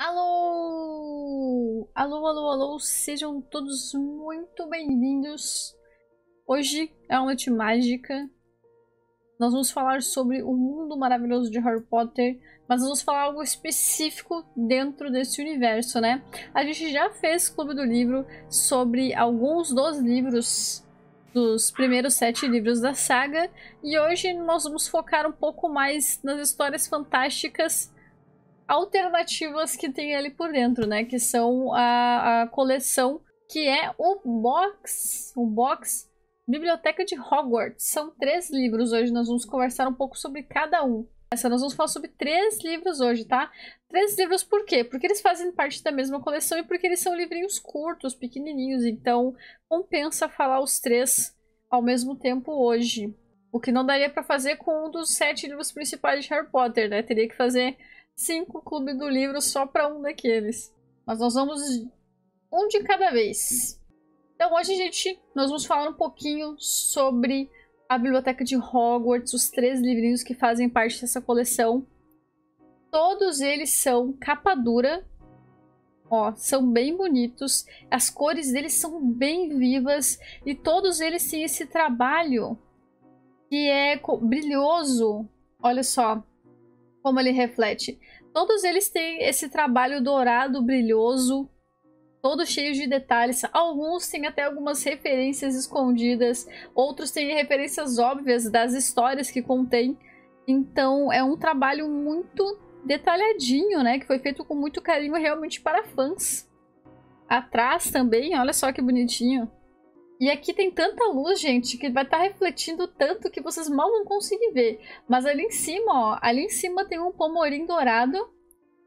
Alô! Alô, alô, alô! Sejam todos muito bem-vindos. Hoje é uma noite mágica. Nós vamos falar sobre o mundo maravilhoso de Harry Potter, mas nós vamos falar algo específico dentro desse universo, né? A gente já fez Clube do Livro sobre alguns dos livros, dos primeiros 7 livros da saga, e hoje nós vamos focar um pouco mais nas histórias fantásticas alternativas que tem ali por dentro, né? Que são a coleção que é o box Biblioteca de Hogwarts. São 3 livros hoje, nós vamos conversar um pouco sobre cada um. Nós vamos falar sobre 3 livros hoje, tá? 3 livros por quê? Porque eles fazem parte da mesma coleção e porque eles são livrinhos curtos, pequenininhos, então compensa falar os 3 ao mesmo tempo hoje. O que não daria pra fazer com um dos 7 livros principais de Harry Potter, né? Teria que fazer 5 clubes do livro só para um daqueles. Mas nós vamos um de cada vez. Então hoje, nós vamos falar um pouquinho sobre a Biblioteca de Hogwarts, os 3 livrinhos que fazem parte dessa coleção. Todos eles são capa dura. Ó, são bem bonitos. As cores deles são bem vivas. E todos eles têm esse trabalho que é brilhoso. Olha só como ele reflete. Todos eles têm esse trabalho dourado, brilhoso, todo cheio de detalhes. Alguns têm até algumas referências escondidas, outros têm referências óbvias das histórias que contém. Então é um trabalho muito detalhadinho, né? Que foi feito com muito carinho realmente para fãs. Atrás também, olha só que bonitinho. E aqui tem tanta luz, gente, que vai estar refletindo tanto que vocês mal vão conseguir ver. Mas ali em cima, ó, ali em cima tem um pomorim dourado.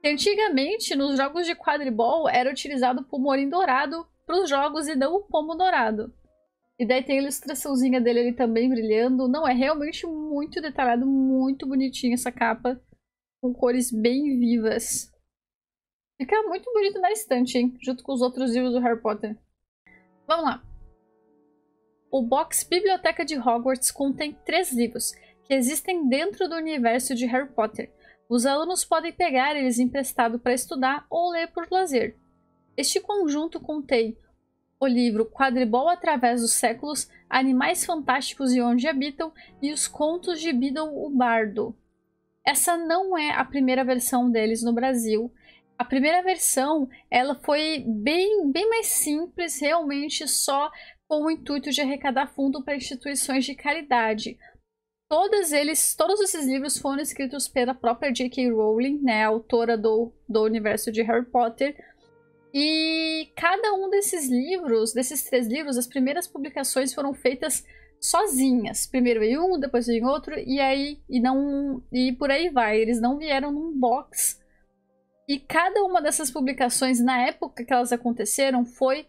Que antigamente, nos jogos de quadribol, era utilizado o pomorim dourado para os jogos e não o pomo dourado. E daí tem a ilustraçãozinha dele ali também brilhando. Não, é realmente muito detalhado, muito bonitinho essa capa. Com cores bem vivas. Fica muito bonito na estante, hein? Junto com os outros livros do Harry Potter. Vamos lá. O box Biblioteca de Hogwarts contém 3 livros, que existem dentro do universo de Harry Potter. Os alunos podem pegar eles emprestado para estudar ou ler por lazer. Este conjunto contém o livro Quadribol através dos séculos, Animais Fantásticos e Onde Habitam e os Contos de Beedle o Bardo. Essa não é a primeira versão deles no Brasil. A primeira versão ela foi bem mais simples, realmente só com o intuito de arrecadar fundo para instituições de caridade. Todos esses livros foram escritos pela própria J.K. Rowling, né, autora do universo de Harry Potter. E cada um desses livros, desses 3 livros, as primeiras publicações foram feitas sozinhas. Primeiro veio um, depois veio outro, e por aí vai. Eles não vieram num box. E cada uma dessas publicações, na época que elas aconteceram, foi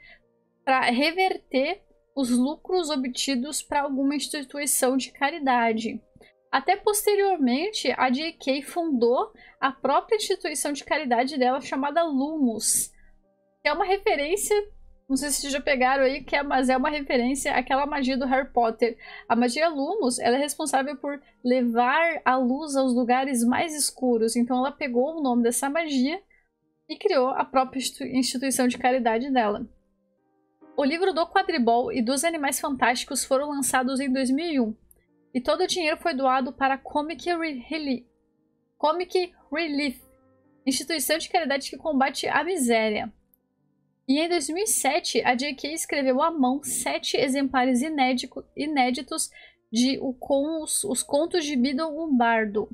para reverter os lucros obtidos para alguma instituição de caridade. Até posteriormente, a J.K. fundou a própria instituição de caridade dela, chamada Lumos, que é uma referência, não sei se vocês já pegaram aí, mas é uma referência àquela magia do Harry Potter. A magia Lumos, ela é responsável por levar a luz aos lugares mais escuros, então ela pegou o nome dessa magia e criou a própria instituição de caridade dela. O livro do Quadribol e dos Animais Fantásticos foram lançados em 2001 e todo o dinheiro foi doado para a Comic Relief, instituição de caridade que combate a miséria. E em 2007, a J.K. escreveu à mão 7 exemplares inéditos de Os Contos de Beedle o Bardo.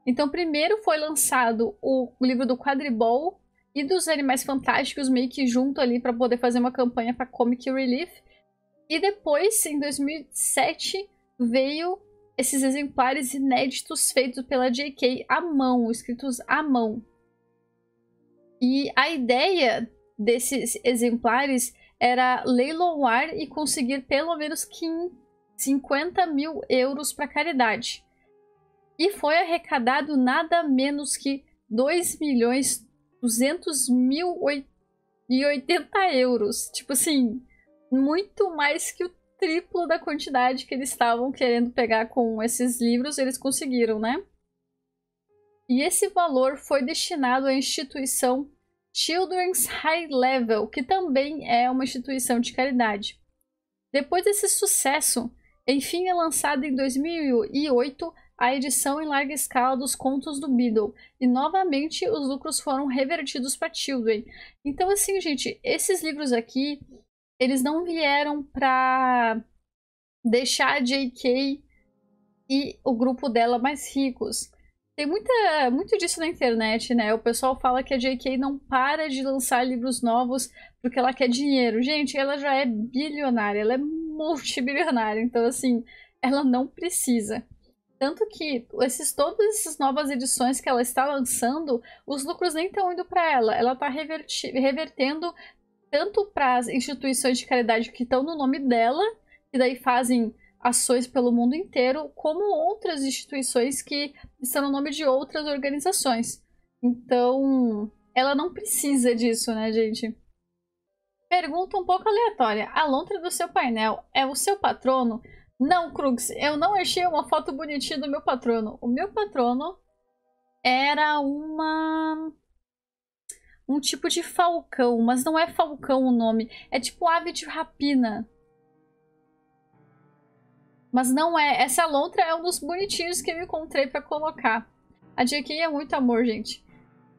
Então, primeiro foi lançado o livro do Quadribol e dos Animais Fantásticos meio que junto ali para poder fazer uma campanha para Comic Relief. E depois, em 2007, veio esses exemplares inéditos feitos pela J.K. à mão, escritos à mão. E a ideia desses exemplares era leiloar e conseguir pelo menos 50 mil euros para caridade. E foi arrecadado nada menos que 2.200.080 euros. Tipo assim, muito mais que o triplo da quantidade que eles estavam querendo pegar com esses livros, eles conseguiram, né? e esse valor foi destinado à instituição Children's High Level, que também é uma instituição de caridade. Depois desse sucesso, enfim é lançada em 2008 a edição em larga escala dos Contos do Beedle, e novamente os lucros foram revertidos para Children. Então assim, gente, esses livros aqui, eles não vieram para deixar a J.K. e o grupo dela mais ricos. Tem muito disso na internet, né? O pessoal fala que a J.K. não para de lançar livros novos porque ela quer dinheiro. Gente, ela já é bilionária, ela é multibilionária, então assim, ela não precisa. Tanto que todas essas novas edições que ela está lançando, os lucros nem estão indo para ela. Ela está revertendo tanto para as instituições de caridade que estão no nome dela, que daí fazem ações pelo mundo inteiro, como outras instituições que estão no nome de outras organizações. Então, ela não precisa disso, né, gente? Pergunta um pouco aleatória. A lontra do seu painel é o seu patrono? Não, Crux, eu não achei uma foto bonitinha do meu patrono. O meu patrono era um tipo de falcão, mas não é falcão o nome. É tipo ave de rapina. Mas não é. Essa lontra é um dos bonitinhos que eu encontrei pra colocar. A J.K. é muito amor, gente.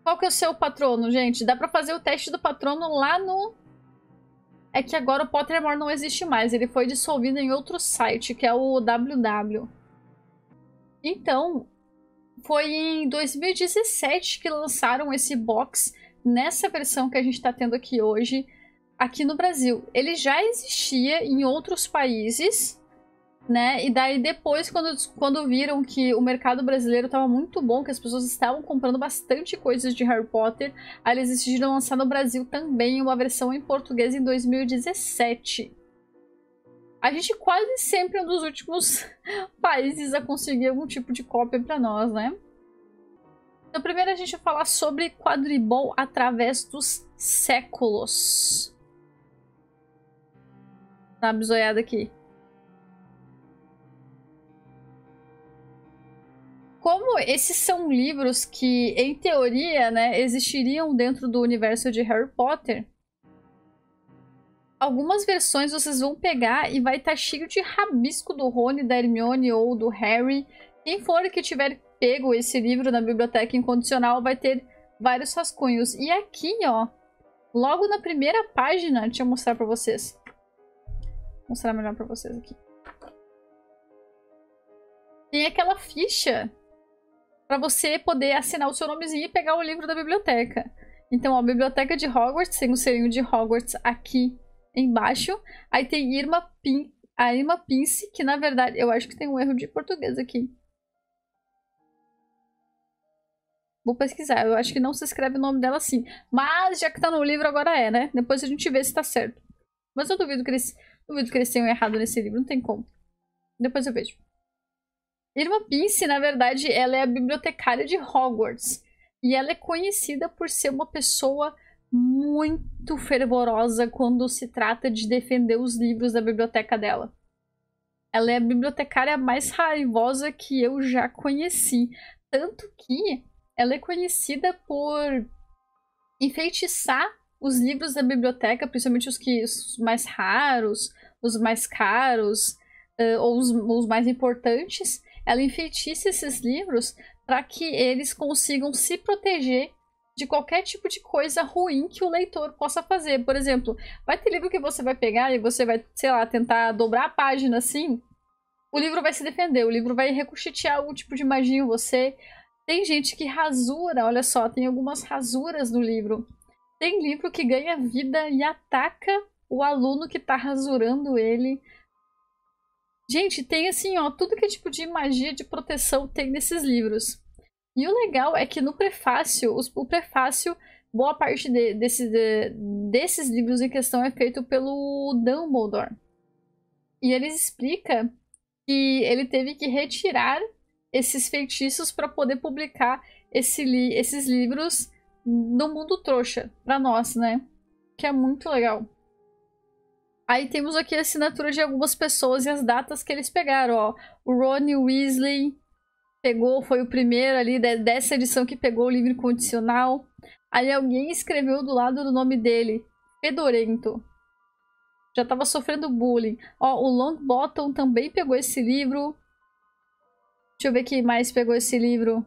Qual que é o seu patrono, gente? Dá pra fazer o teste do patrono lá no... É que agora o Pottermore não existe mais. Ele foi dissolvido em outro site, que é o WW. Então, foi em 2017 que lançaram esse box nessa versão que a gente tá tendo aqui hoje, aqui no Brasil. Ele já existia em outros países, né? E daí depois, quando viram que o mercado brasileiro estava muito bom, que as pessoas estavam comprando bastante coisas de Harry Potter, aí eles decidiram lançar no Brasil também uma versão em português em 2017. A gente quase sempre é um dos últimos países a conseguir algum tipo de cópia para nós, né? Então primeiro a gente vai falar sobre quadribol através dos séculos. Dá uma bisoiada aqui. Como esses são livros que, em teoria, né, existiriam dentro do universo de Harry Potter, algumas versões vocês vão pegar e vai estar cheio de rabisco do Rony, da Hermione ou do Harry. Quem for que tiver pego esse livro na biblioteca incondicional vai ter vários rascunhos. E aqui, ó, logo na primeira página, deixa eu mostrar pra vocês. Vou mostrar melhor pra vocês aqui. Tem aquela ficha para você poder assinar o seu nomezinho e pegar o livro da biblioteca. Então, ó, a biblioteca de Hogwarts, tem o selinho de Hogwarts aqui embaixo. Aí tem a Irma Pince, que na verdade, eu acho que tem um erro de português aqui. Vou pesquisar, eu acho que não se escreve o nome dela assim. Mas já que tá no livro, agora é, né? Depois a gente vê se tá certo. Mas eu duvido que eles tenham errado nesse livro, não tem como. Depois eu vejo. Irma Pince, na verdade, ela é a bibliotecária de Hogwarts. E ela é conhecida por ser uma pessoa muito fervorosa quando se trata de defender os livros da biblioteca dela. Ela é a bibliotecária mais raivosa que eu já conheci. Tanto que ela é conhecida por enfeitiçar os livros da biblioteca, principalmente os mais raros, os mais caros, ou os mais importantes. Ela enfeitiça esses livros para que eles consigam se proteger de qualquer tipo de coisa ruim que o leitor possa fazer. Por exemplo, vai ter livro que você vai pegar e você vai, sei lá, tentar dobrar a página assim, o livro vai se defender, o livro vai ricochetear algum tipo de magia em você. Tem gente que rasura, olha só, tem algumas rasuras no livro. Tem livro que ganha vida e ataca o aluno que tá rasurando ele. Gente, tem assim, ó, tudo que é tipo de magia de proteção tem nesses livros. E o legal é que no prefácio, o prefácio, boa parte desses livros em questão é feito pelo Dumbledore. E ele explica que ele teve que retirar esses feitiços para poder publicar esses livros no mundo trouxa, pra nós, né? Que é muito legal. Aí temos aqui a assinatura de algumas pessoas e as datas que eles pegaram, ó. O Ron Weasley pegou, foi o primeiro ali dessa edição que pegou o livro incondicional. Aí alguém escreveu do lado do nome dele, Fedorento. Já tava sofrendo bullying. Ó, o Longbottom também pegou esse livro. Deixa eu ver quem mais pegou esse livro.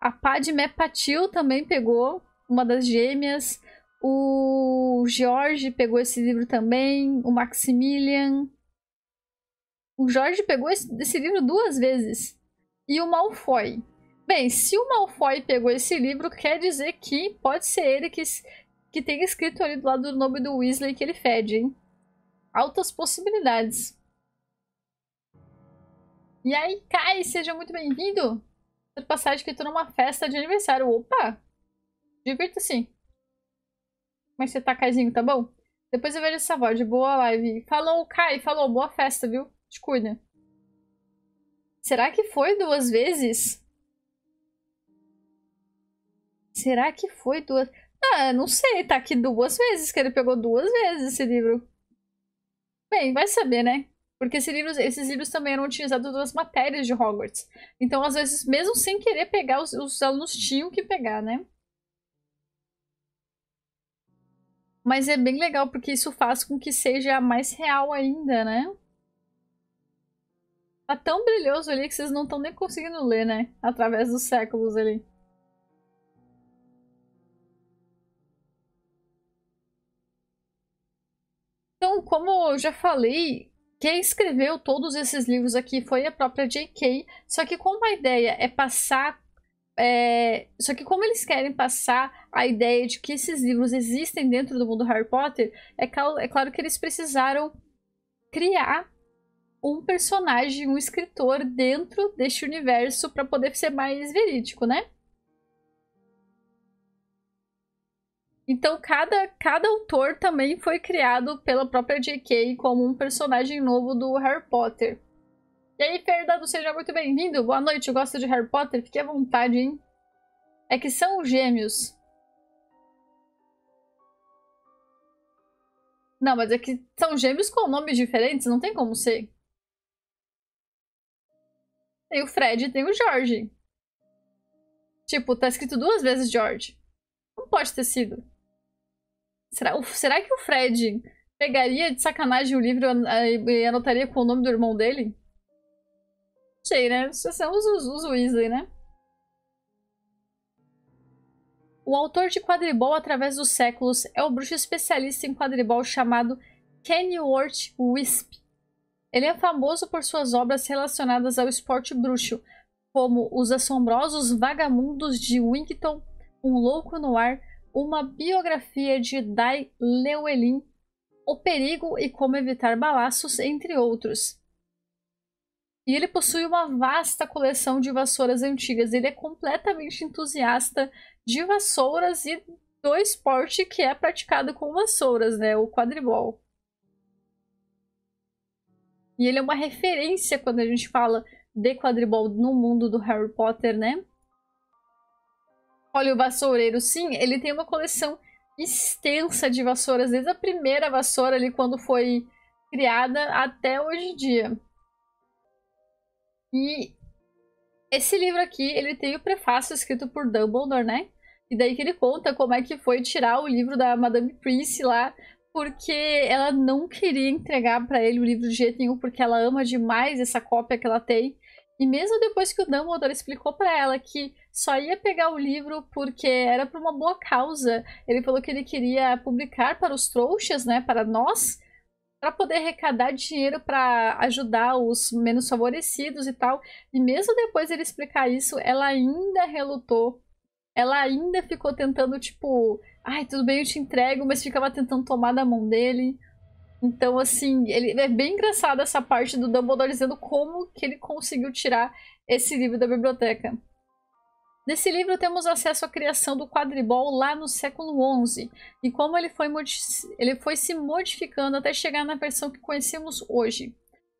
A Padmé Patil também pegou, uma das gêmeas. O George pegou esse livro também. O Maximilian. O Jorge pegou esse livro 2 vezes. E o Malfoy. Bem, se o Malfoy pegou esse livro, quer dizer que pode ser ele que tenha escrito ali do lado do nome do Weasley que ele fede, hein? Altas possibilidades. E aí, Kai, seja muito bem-vindo. Tô de passagem que eu tô numa festa de aniversário. Opa! Divirta-se. Como é que você tá, Kaizinho? Tá bom? Depois eu vejo essa voz. Boa live. Falou, Kai. Falou. Boa festa, viu? Te cuida. Será que foi 2 vezes? Será que foi 2? Ah, não sei. Tá aqui 2 vezes, que ele pegou 2 vezes esse livro. Bem, vai saber, né? Porque esses livros também eram utilizados nas matérias de Hogwarts. Então, às vezes, mesmo sem querer pegar, os alunos tinham que pegar, né? Mas é bem legal, porque isso faz com que seja mais real ainda, né? Tá tão brilhoso ali que vocês não estão nem conseguindo ler, né? Através dos séculos ali. Então, como eu já falei, quem escreveu todos esses livros aqui foi a própria J.K., só que como a ideia é passar... Só que como eles querem passar a ideia de que esses livros existem dentro do mundo Harry Potter, é claro que eles precisaram criar um personagem, um escritor dentro deste universo para poder ser mais verídico, né? Então, cada autor também foi criado pela própria J.K. como um personagem novo do Harry Potter. E aí, Fernando, seja muito bem-vindo. Boa noite, gosta de Harry Potter? Fique à vontade, hein? É que são gêmeos. Não, mas é que são gêmeos com nomes diferentes, não tem como ser. Tem o Fred e tem o George. Tipo, tá escrito 2 vezes George. Não pode ter sido. Será que o Fred pegaria de sacanagem o livro e anotaria com o nome do irmão dele? Não sei, né? Esses são os Weasley, né? O autor de quadribol através dos séculos é o bruxo especialista em quadribol chamado Kenworth Wisp. Ele é famoso por suas obras relacionadas ao esporte bruxo, como Os Assombrosos Vagamundos de Winkton, Um Louco no Ar, uma biografia de Dai Llewellyn, O Perigo e Como Evitar Balaços, entre outros. E ele possui uma vasta coleção de vassouras antigas. Ele é completamente entusiasta de vassouras e do esporte que é praticado com vassouras, né? O quadribol. E ele é uma referência quando a gente fala de quadribol no mundo do Harry Potter, né? Olha, o vassoureiro, sim, ele tem uma coleção extensa de vassouras, desde a primeira vassoura ali, quando foi criada, até hoje em dia. E esse livro aqui, ele tem o prefácio escrito por Dumbledore, né? E daí que ele conta como é que foi tirar o livro da Madame Prince lá, porque ela não queria entregar para ele o livro de jeito nenhum, porque ela ama demais essa cópia que ela tem. E mesmo depois que o Dumbledore explicou para ela que só ia pegar o livro porque era por uma boa causa, ele falou que ele queria publicar para os trouxas, né, para nós, para poder arrecadar dinheiro para ajudar os menos favorecidos e tal. E mesmo depois ele explicar isso, ela ainda relutou. Ela ainda ficou tentando, tipo, ai, tudo bem, eu te entrego, mas ficava tentando tomar da mão dele. Então, assim, é bem engraçado essa parte do Dumbledore dizendo como que ele conseguiu tirar esse livro da biblioteca. Nesse livro temos acesso à criação do quadribol lá no século XI e como ele foi se modificando até chegar na versão que conhecemos hoje.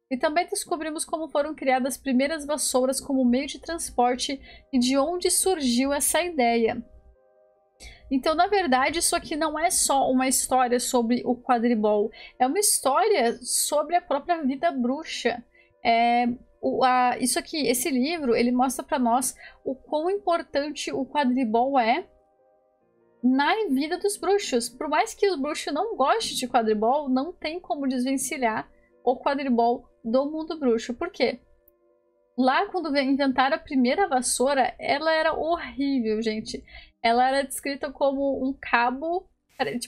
E também descobrimos como foram criadas as primeiras vassouras como meio de transporte e de onde surgiu essa ideia. Então, na verdade, isso aqui não é só uma história sobre o quadribol, é uma história sobre a própria vida bruxa. Isso aqui, esse livro, ele mostra pra nós o quão importante o quadribol é na vida dos bruxos. Por mais que os bruxos não gostem de quadribol, não tem como desvencilhar o quadribol do mundo bruxo. Por quê? Lá, quando inventaram a primeira vassoura, ela era horrível, gente. Ela era descrita como um cabo,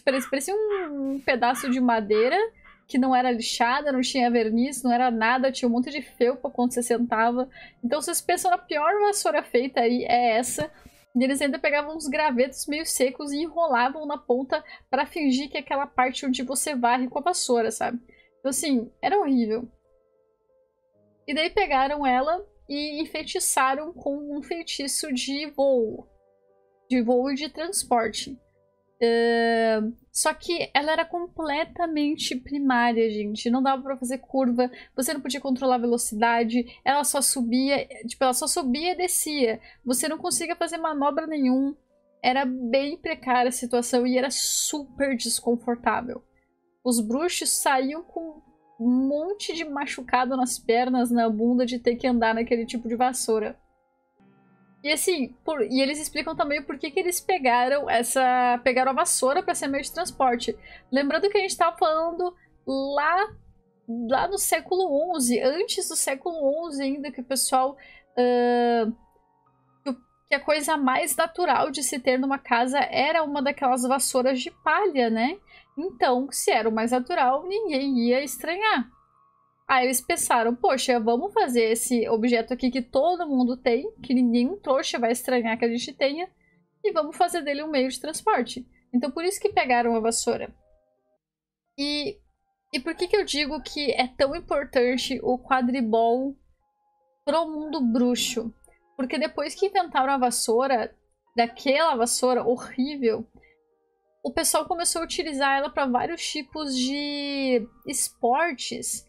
parecia um pedaço de madeira que não era lixada, não tinha verniz, não era nada, tinha um monte de felpa quando você sentava. Então, vocês pensam, a pior vassoura feita aí é essa. E eles ainda pegavam uns gravetos meio secos e enrolavam na ponta para fingir que é aquela parte onde você varre com a vassoura, sabe? Então, assim, era horrível. E daí pegaram ela e enfeitiçaram com um feitiço de voo. De voo e de transporte. Só que ela era completamente primária, gente. Não dava pra fazer curva, você não podia controlar a velocidade, ela só subia, ela só subia e descia. Você não conseguia fazer manobra nenhum. Era bem precária a situação e era super desconfortável. Os bruxos saíam com um monte de machucado nas pernas, na bunda, de ter que andar naquele tipo de vassoura. E assim, e eles explicam também por que eles pegaram a vassoura para ser meio de transporte. Lembrando que a gente estava falando lá no século XI, antes do século XI ainda, que o pessoal... que a coisa mais natural de se ter numa casa era uma daquelas vassouras de palha, né? Então, se era o mais natural, ninguém ia estranhar. Aí eles pensaram, poxa, vamos fazer esse objeto aqui que todo mundo tem, que nenhum trouxa vai estranhar que a gente tenha, e vamos fazer dele um meio de transporte. Então por isso que pegaram a vassoura. E por que eu digo que é tão importante o quadribol pro mundo bruxo? Porque depois que inventaram a vassoura, daquela vassoura horrível, o pessoal começou a utilizar ela para vários tipos de esportes.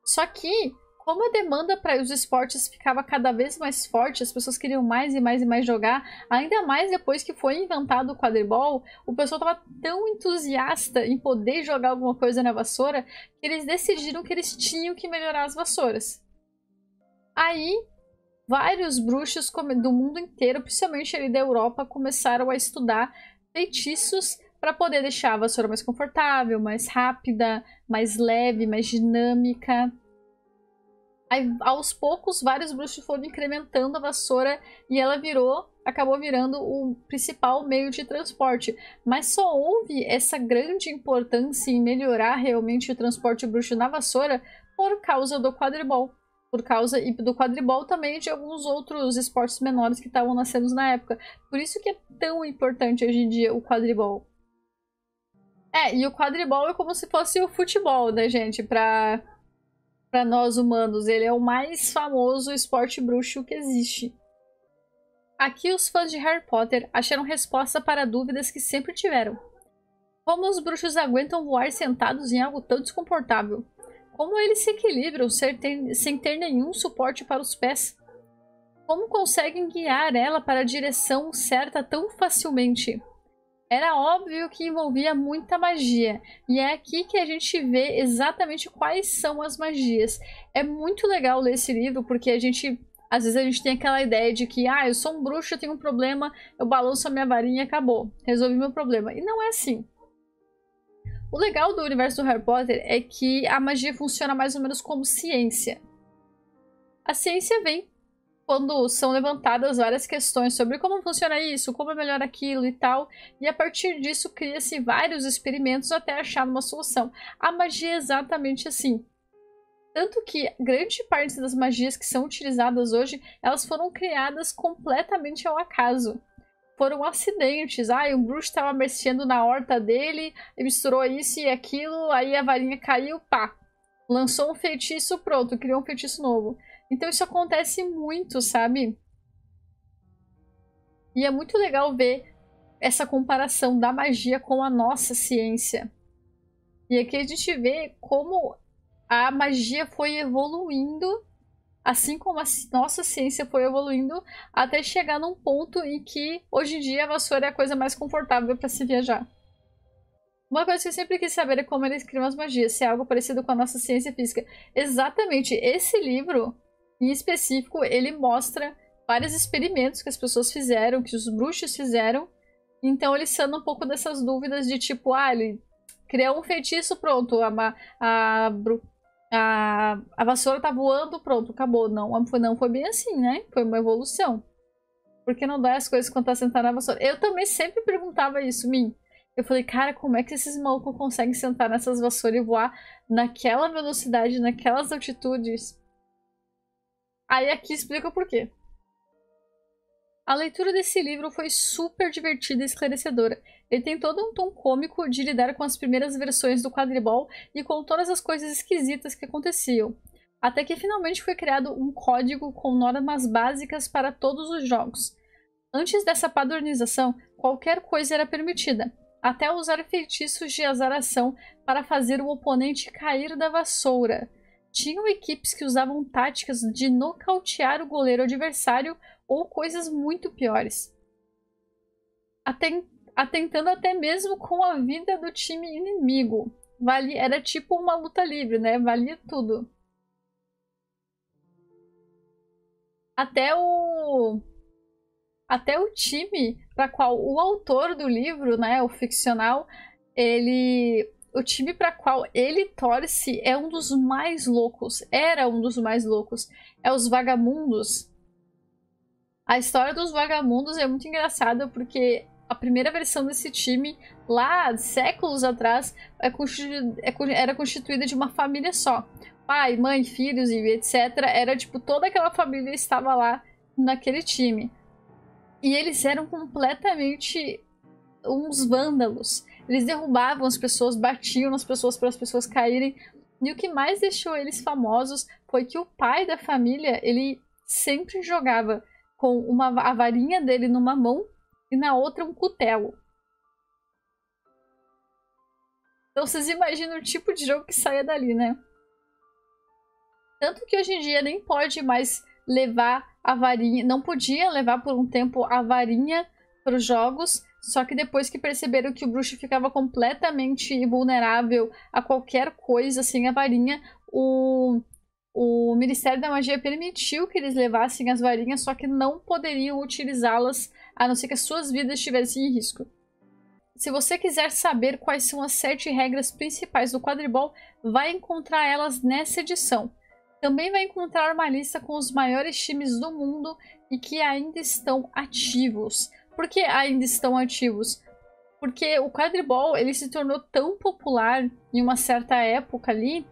Só que, como a demanda para os esportes ficava cada vez mais forte, as pessoas queriam mais e mais e mais jogar, ainda mais depois que foi inventado o quadribol, o pessoal estava tão entusiasta em poder jogar alguma coisa na vassoura, que eles decidiram que eles tinham que melhorar as vassouras. Aí, vários bruxos do mundo inteiro, principalmente ali da Europa, começaram a estudar feitiços para poder deixar a vassoura mais confortável, mais rápida, mais leve, mais dinâmica. Aí, aos poucos, vários bruxos foram incrementando a vassoura e ela acabou virando o principal meio de transporte. Mas só houve essa grande importância em melhorar realmente o transporte bruxo na vassoura por causa do quadribol. Por causa do quadribol também e de alguns outros esportes menores que estavam nascendo na época. Por isso que é tão importante hoje em dia o quadribol. E o quadribol é como se fosse o futebol, né, gente? Pra nós humanos. Ele é o mais famoso esporte bruxo que existe. Aqui os fãs de Harry Potter acharam resposta para dúvidas que sempre tiveram. Como os bruxos aguentam voar sentados em algo tão desconfortável? Como eles se equilibram sem ter nenhum suporte para os pés? Como conseguem guiar ela para a direção certa tão facilmente? Era óbvio que envolvia muita magia, e é aqui que a gente vê exatamente quais são as magias. É muito legal ler esse livro, porque às vezes a gente tem aquela ideia de que, eu sou um bruxo, eu tenho um problema, eu balanço a minha varinha e acabou, resolvi meu problema. E não é assim. O legal do universo do Harry Potter é que a magia funciona mais ou menos como ciência. A ciência vem quando são levantadas várias questões sobre como funciona isso, como é melhor aquilo e tal, e a partir disso cria-se vários experimentos até achar uma solução. A magia é exatamente assim. Tanto que grande parte das magias que são utilizadas hoje, elas foram criadas completamente ao acaso. Foram acidentes. Um bruxo estava mexendo na horta dele, misturou isso e aquilo, aí a varinha caiu, pá. Lançou um feitiço, pronto, criou um feitiço novo. Então isso acontece muito, sabe? E é muito legal ver essa comparação da magia com a nossa ciência. E aqui a gente vê como a magia foi evoluindo, assim como a nossa ciência foi evoluindo, até chegar num ponto em que, hoje em dia, a vassoura é a coisa mais confortável para se viajar. Uma coisa que eu sempre quis saber é como eles criam as magias, se é algo parecido com a nossa ciência física. Exatamente, esse livro, em específico, ele mostra vários experimentos que as pessoas fizeram, que os bruxos fizeram. Então ele sana um pouco dessas dúvidas de tipo, ele criou um feitiço, pronto, a vassoura tá voando, pronto, acabou. Não foi bem assim, né? Foi uma evolução. Por que não dá as coisas quando tá sentado na vassoura? Eu também sempre perguntava isso, Min. Eu falei, cara, como é que esses malucos conseguem sentar nessas vassouras e voar naquela velocidade, naquelas altitudes? Aí aqui explica o porquê. A leitura desse livro foi super divertida e esclarecedora. Ele tem todo um tom cômico de lidar com as primeiras versões do quadribol e com todas as coisas esquisitas que aconteciam. Até que finalmente foi criado um código com normas básicas para todos os jogos. Antes dessa padronização, qualquer coisa era permitida, até usar feitiços de azaração para fazer o oponente cair da vassoura. Tinham equipes que usavam táticas de nocautear o goleiro adversário ou coisas muito piores, atentando até mesmo com a vida do time inimigo. Era tipo uma luta livre, né? Valia tudo. Até o time para qual o autor do livro, né, o ficcional, o time para qual ele torce é um dos mais loucos. Era um dos mais loucos. É os Vagamundos. A história dos Vagamundos é muito engraçada porque a primeira versão desse time, lá séculos atrás, era constituída de uma família só. Pai, mãe, filhos e etc. Era tipo, toda aquela família estava lá naquele time. E eles eram completamente uns vândalos. Eles derrubavam as pessoas, batiam nas pessoas para as pessoas caírem. E o que mais deixou eles famosos foi que o pai da família, ele sempre jogava com a varinha dele numa mão e na outra um cutelo. Então vocês imaginam o tipo de jogo que saia dali, né? Tanto que hoje em dia nem pode mais levar a varinha, não podia levar por um tempo a varinha para os jogos, só que depois que perceberam que o bruxo ficava completamente vulnerável a qualquer coisa sem a varinha, o Ministério da Magia permitiu que eles levassem as varinhas, só que não poderiam utilizá-las a não ser que as suas vidas estivessem em risco. Se você quiser saber quais são as 7 regras principais do quadribol, vai encontrar elas nessa edição. Também vai encontrar uma lista com os maiores times do mundo e que ainda estão ativos. Por que ainda estão ativos? Porque o quadribol ele se tornou tão popular em uma certa época ali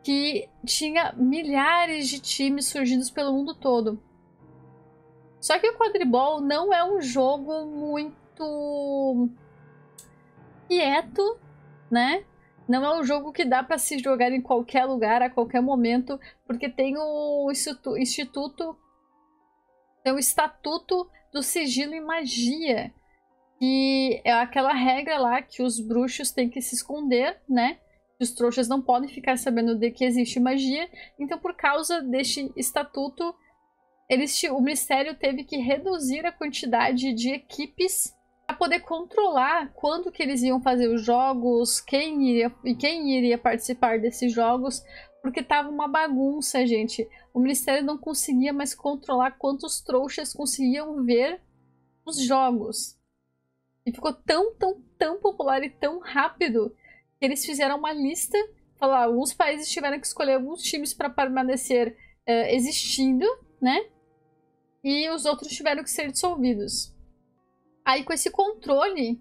que tinha milhares de times surgidos pelo mundo todo. Só que o quadribol não é um jogo muito quieto, né? Não é um jogo que dá para se jogar em qualquer lugar, a qualquer momento, porque tem o instituto, tem o Estatuto do Sigilo e Magia, que é aquela regra lá que os bruxos têm que se esconder, né? Os trouxas não podem ficar sabendo de que existe magia. Então, por causa deste estatuto, o Ministério teve que reduzir a quantidade de equipes para poder controlar quando que eles iam fazer os jogos, quem iria participar desses jogos, porque tava uma bagunça, gente. O Ministério não conseguia mais controlar quantos trouxas conseguiam ver os jogos. E ficou tão popular e tão rápido que eles fizeram uma lista. Alguns países tiveram que escolher alguns times para permanecer existindo, né? E os outros tiveram que ser dissolvidos. Aí com esse controle,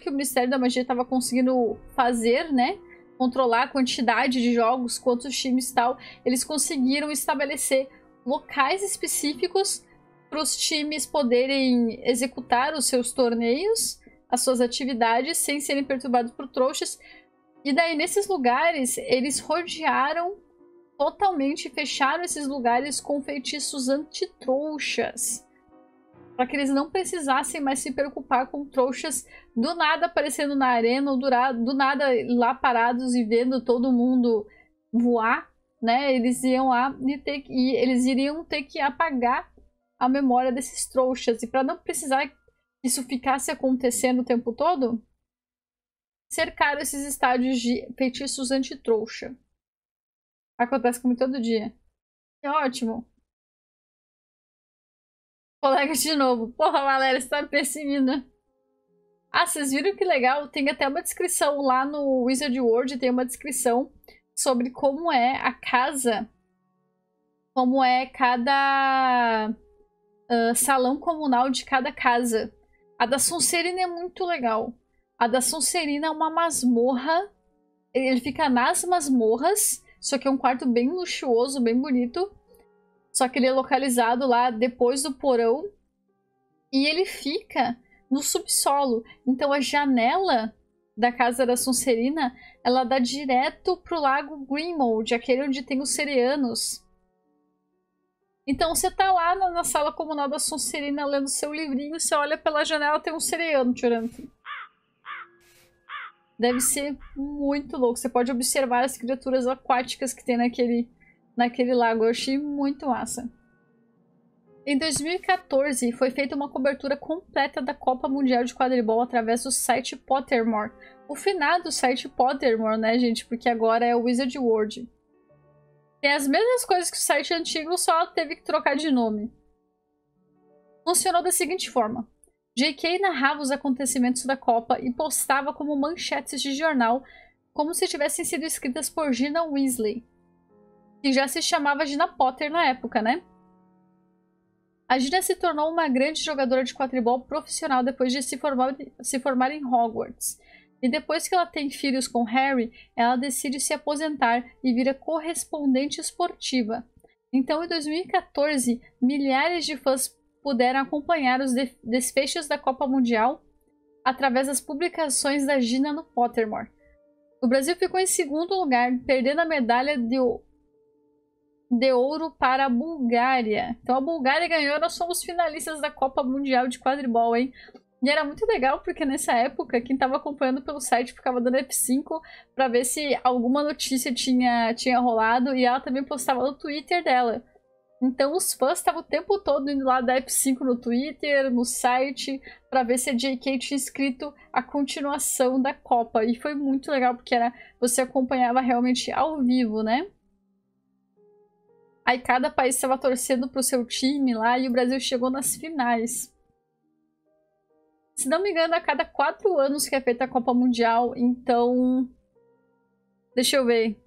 que o Ministério da Magia estava conseguindo fazer, né? Controlar a quantidade de jogos, quantos times e tal, eles conseguiram estabelecer locais específicos para os times poderem executar os seus torneios, as suas atividades, sem serem perturbados por trouxas. E daí, nesses lugares, eles rodearam totalmente, fecharam esses lugares com feitiços anti-trouxas, para que eles não precisassem mais se preocupar com trouxas do nada aparecendo na arena, ou do nada lá parados e vendo todo mundo voar, né? Eles iam lá e eles iriam ter que apagar a memória desses trouxas. E para não precisar que isso ficasse acontecendo o tempo todo, cercaram esses estádios de feitiços anti-trouxa. Acontece comigo todo dia. É ótimo. Colega de novo. Porra, Valéria, você tá me perseguindo. Ah, vocês viram que legal? Tem até uma descrição lá no Wizard World, tem uma descrição sobre como é a casa, como é cada salão comunal de cada casa. A da Sonserina é muito legal. A da Sonserina é uma masmorra. Ele fica nas masmorras, só que é um quarto bem luxuoso, bem bonito. Só que ele é localizado lá depois do porão. E ele fica no subsolo. Então a janela da casa da Sonserina, ela dá direto pro lago Greenmold, aquele onde tem os Serianos. Então você tá lá na sala comunal da Sonserina lendo seu livrinho, você olha pela janela, tem um Seriano te olhando. Deve ser muito louco. Você pode observar as criaturas aquáticas que tem naquele lago. Eu achei muito massa. Em 2014, foi feita uma cobertura completa da Copa Mundial de Quadribol através do site Pottermore. O finado site Pottermore, né, gente? Porque agora é o Wizard World. Tem as mesmas coisas que o site antigo, só teve que trocar de nome. Funcionou da seguinte forma. J.K. narrava os acontecimentos da Copa e postava como manchetes de jornal, como se tivessem sido escritas por Gina Weasley, que já se chamava Gina Potter na época, né? A Gina se tornou uma grande jogadora de quadribol profissional depois de se formar em Hogwarts. E depois que ela tem filhos com Harry, ela decide se aposentar e vira correspondente esportiva. Então, em 2014, milhares de fãs puderam acompanhar os desfechos da Copa Mundial através das publicações da Gina no Pottermore. O Brasil ficou em segundo lugar, perdendo a medalha de ouro para a Bulgária. Então a Bulgária ganhou, nós somos finalistas da Copa Mundial de Quadribol, hein? E era muito legal, porque nessa época, quem estava acompanhando pelo site ficava dando F5 para ver se alguma notícia tinha rolado, e ela também postava no Twitter dela. Então os fãs estavam o tempo todo indo lá dar F5 no Twitter, no site, para ver se a JK tinha escrito a continuação da Copa. E foi muito legal, porque você acompanhava realmente ao vivo, né? Aí cada país estava torcendo pro seu time lá e o Brasil chegou nas finais. Se não me engano, a cada 4 anos que é feita a Copa Mundial, então... Deixa eu ver.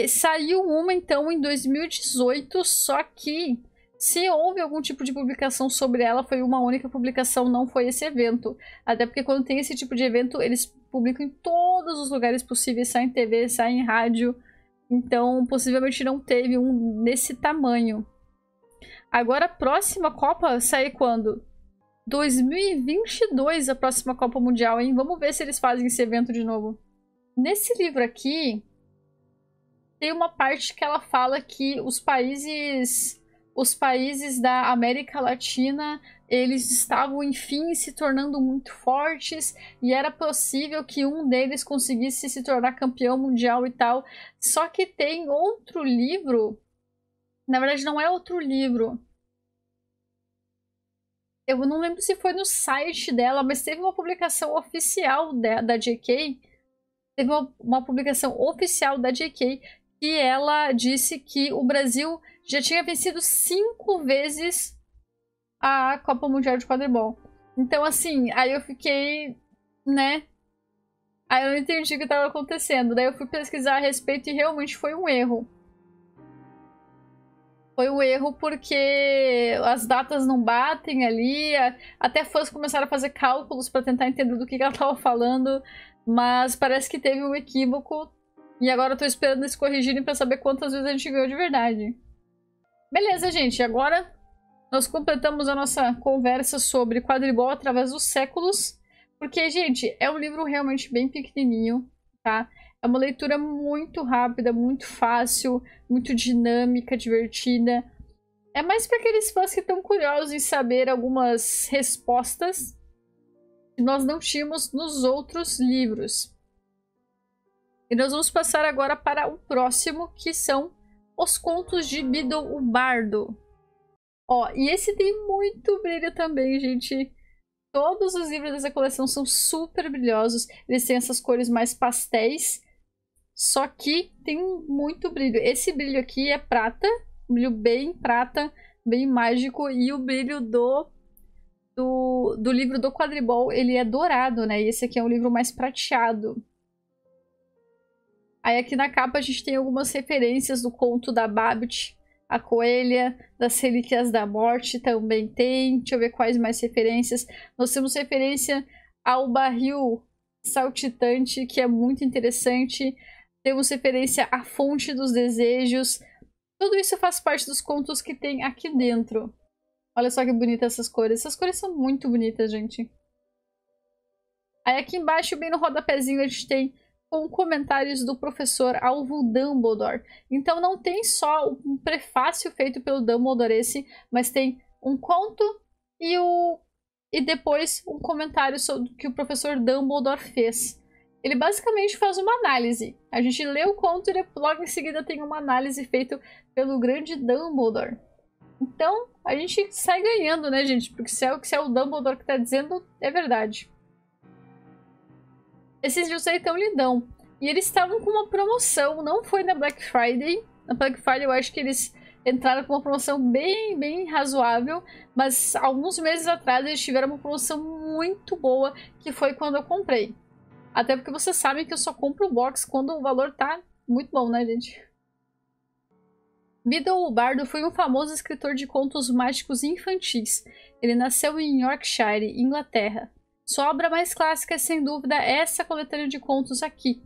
Saiu uma, então, em 2018, só que se houve algum tipo de publicação sobre ela, foi uma única publicação, não foi esse evento. Até porque quando tem esse tipo de evento, eles publicam em todos os lugares possíveis, sai em TV, sai em rádio. Então, possivelmente não teve um nesse tamanho. Agora, a próxima Copa sai quando? 2022, a próxima Copa Mundial, hein? Vamos ver se eles fazem esse evento de novo. Nesse livro aqui, tem uma parte que ela fala que os países da América Latina, eles estavam, enfim, se tornando muito fortes e era possível que um deles conseguisse se tornar campeão mundial e tal. Só que tem outro livro, na verdade não é outro livro, eu não lembro se foi no site dela, mas teve uma publicação oficial da JK, teve uma publicação oficial da JK que ela disse que o Brasil já tinha vencido 5 vezes a Copa Mundial de Quadribol. Então, assim, aí eu fiquei, né? Aí eu não entendi o que estava acontecendo. Daí eu fui pesquisar a respeito e realmente foi um erro. Foi um erro porque as datas não batem ali. Até fãs começaram a fazer cálculos para tentar entender do que ela estava falando. Mas parece que teve um equívoco. E agora eu tô esperando eles corrigirem para saber quantas vezes a gente ganhou de verdade. Beleza, gente. Agora nós completamos a nossa conversa sobre quadribol através dos séculos. Porque, gente, é um livro realmente bem pequenininho, tá? É uma leitura muito rápida, muito fácil, muito dinâmica, divertida. É mais para aqueles fãs que estão curiosos em saber algumas respostas que nós não tínhamos nos outros livros. E nós vamos passar agora para o próximo, que são Os Contos de Beedle o Bardo. Ó, e esse tem muito brilho também, gente. Todos os livros dessa coleção são super brilhosos. Eles têm essas cores mais pastéis. Só que tem muito brilho. Esse brilho aqui é prata. Brilho bem prata, bem mágico. E o brilho do livro do quadribol, ele é dourado, né? E esse aqui é um livro mais prateado. Aí aqui na capa a gente tem algumas referências do conto da Babbitt, a Coelha, das Relíquias da Morte também tem. Deixa eu ver quais mais referências. Nós temos referência ao barril saltitante, que é muito interessante. Temos referência à Fonte dos Desejos. Tudo isso faz parte dos contos que tem aqui dentro. Olha só que bonita essas cores. Essas cores são muito bonitas, gente. Aí aqui embaixo, bem no rodapézinho, a gente tem com comentários do professor Alvo Dumbledore. Então não tem só um prefácio feito pelo Dumbledore esse, mas tem um conto e depois um comentário sobre o que o professor Dumbledore fez. Ele basicamente faz uma análise. A gente lê o conto e logo em seguida tem uma análise feita pelo grande Dumbledore. Então, a gente sai ganhando, né, gente? Porque se é o Dumbledore que tá dizendo, é verdade. Esses livros aí estão lindão. E eles estavam com uma promoção, não foi na Black Friday. Na Black Friday eu acho que eles entraram com uma promoção bem, bem razoável. Mas alguns meses atrás eles tiveram uma promoção muito boa, que foi quando eu comprei. Até porque vocês sabem que eu só compro o box quando o valor tá muito bom, né, gente? Biddle o Bardo foi um famoso escritor de contos mágicos infantis. Ele nasceu em Yorkshire, Inglaterra. Sua obra mais clássica é, sem dúvida, essa coletânea de contos aqui.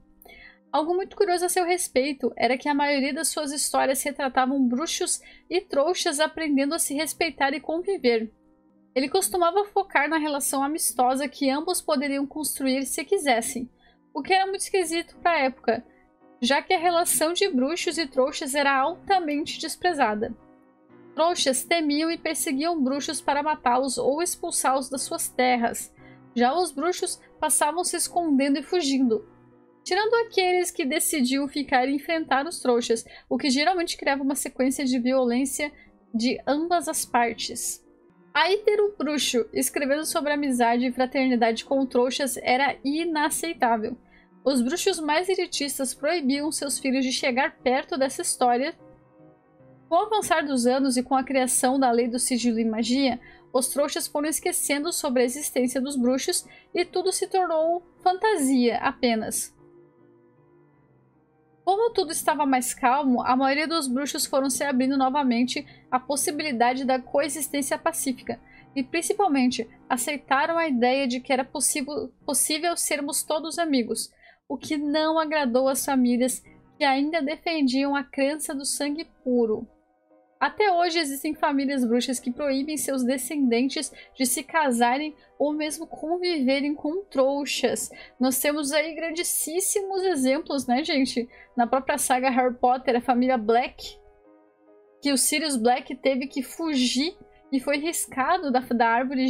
Algo muito curioso a seu respeito era que a maioria das suas histórias retratavam bruxos e trouxas aprendendo a se respeitar e conviver. Ele costumava focar na relação amistosa que ambos poderiam construir se quisessem, o que era muito esquisito para a época, já que a relação de bruxos e trouxas era altamente desprezada. Trouxas temiam e perseguiam bruxos para matá-los ou expulsá-los das suas terras. Já os bruxos passavam se escondendo e fugindo, tirando aqueles que decidiam ficar e enfrentar os trouxas, o que geralmente criava uma sequência de violência de ambas as partes. Aí ter um bruxo escrevendo sobre amizade e fraternidade com trouxas era inaceitável. Os bruxos mais elitistas proibiam seus filhos de chegar perto dessa história. Com o avançar dos anos e com a criação da lei do sigilo e magia, os trouxas foram esquecendo sobre a existência dos bruxos e tudo se tornou fantasia apenas. Como tudo estava mais calmo, a maioria dos bruxos foram se abrindo novamente à possibilidade da coexistência pacífica e, principalmente, aceitaram a ideia de que era possível sermos todos amigos, o que não agradou às famílias que ainda defendiam a crença do sangue puro. Até hoje existem famílias bruxas que proíbem seus descendentes de se casarem ou mesmo conviverem com trouxas. Nós temos aí grandíssimos exemplos, né, gente? Na própria saga Harry Potter, a família Black, que o Sirius Black teve que fugir e foi riscado da árvore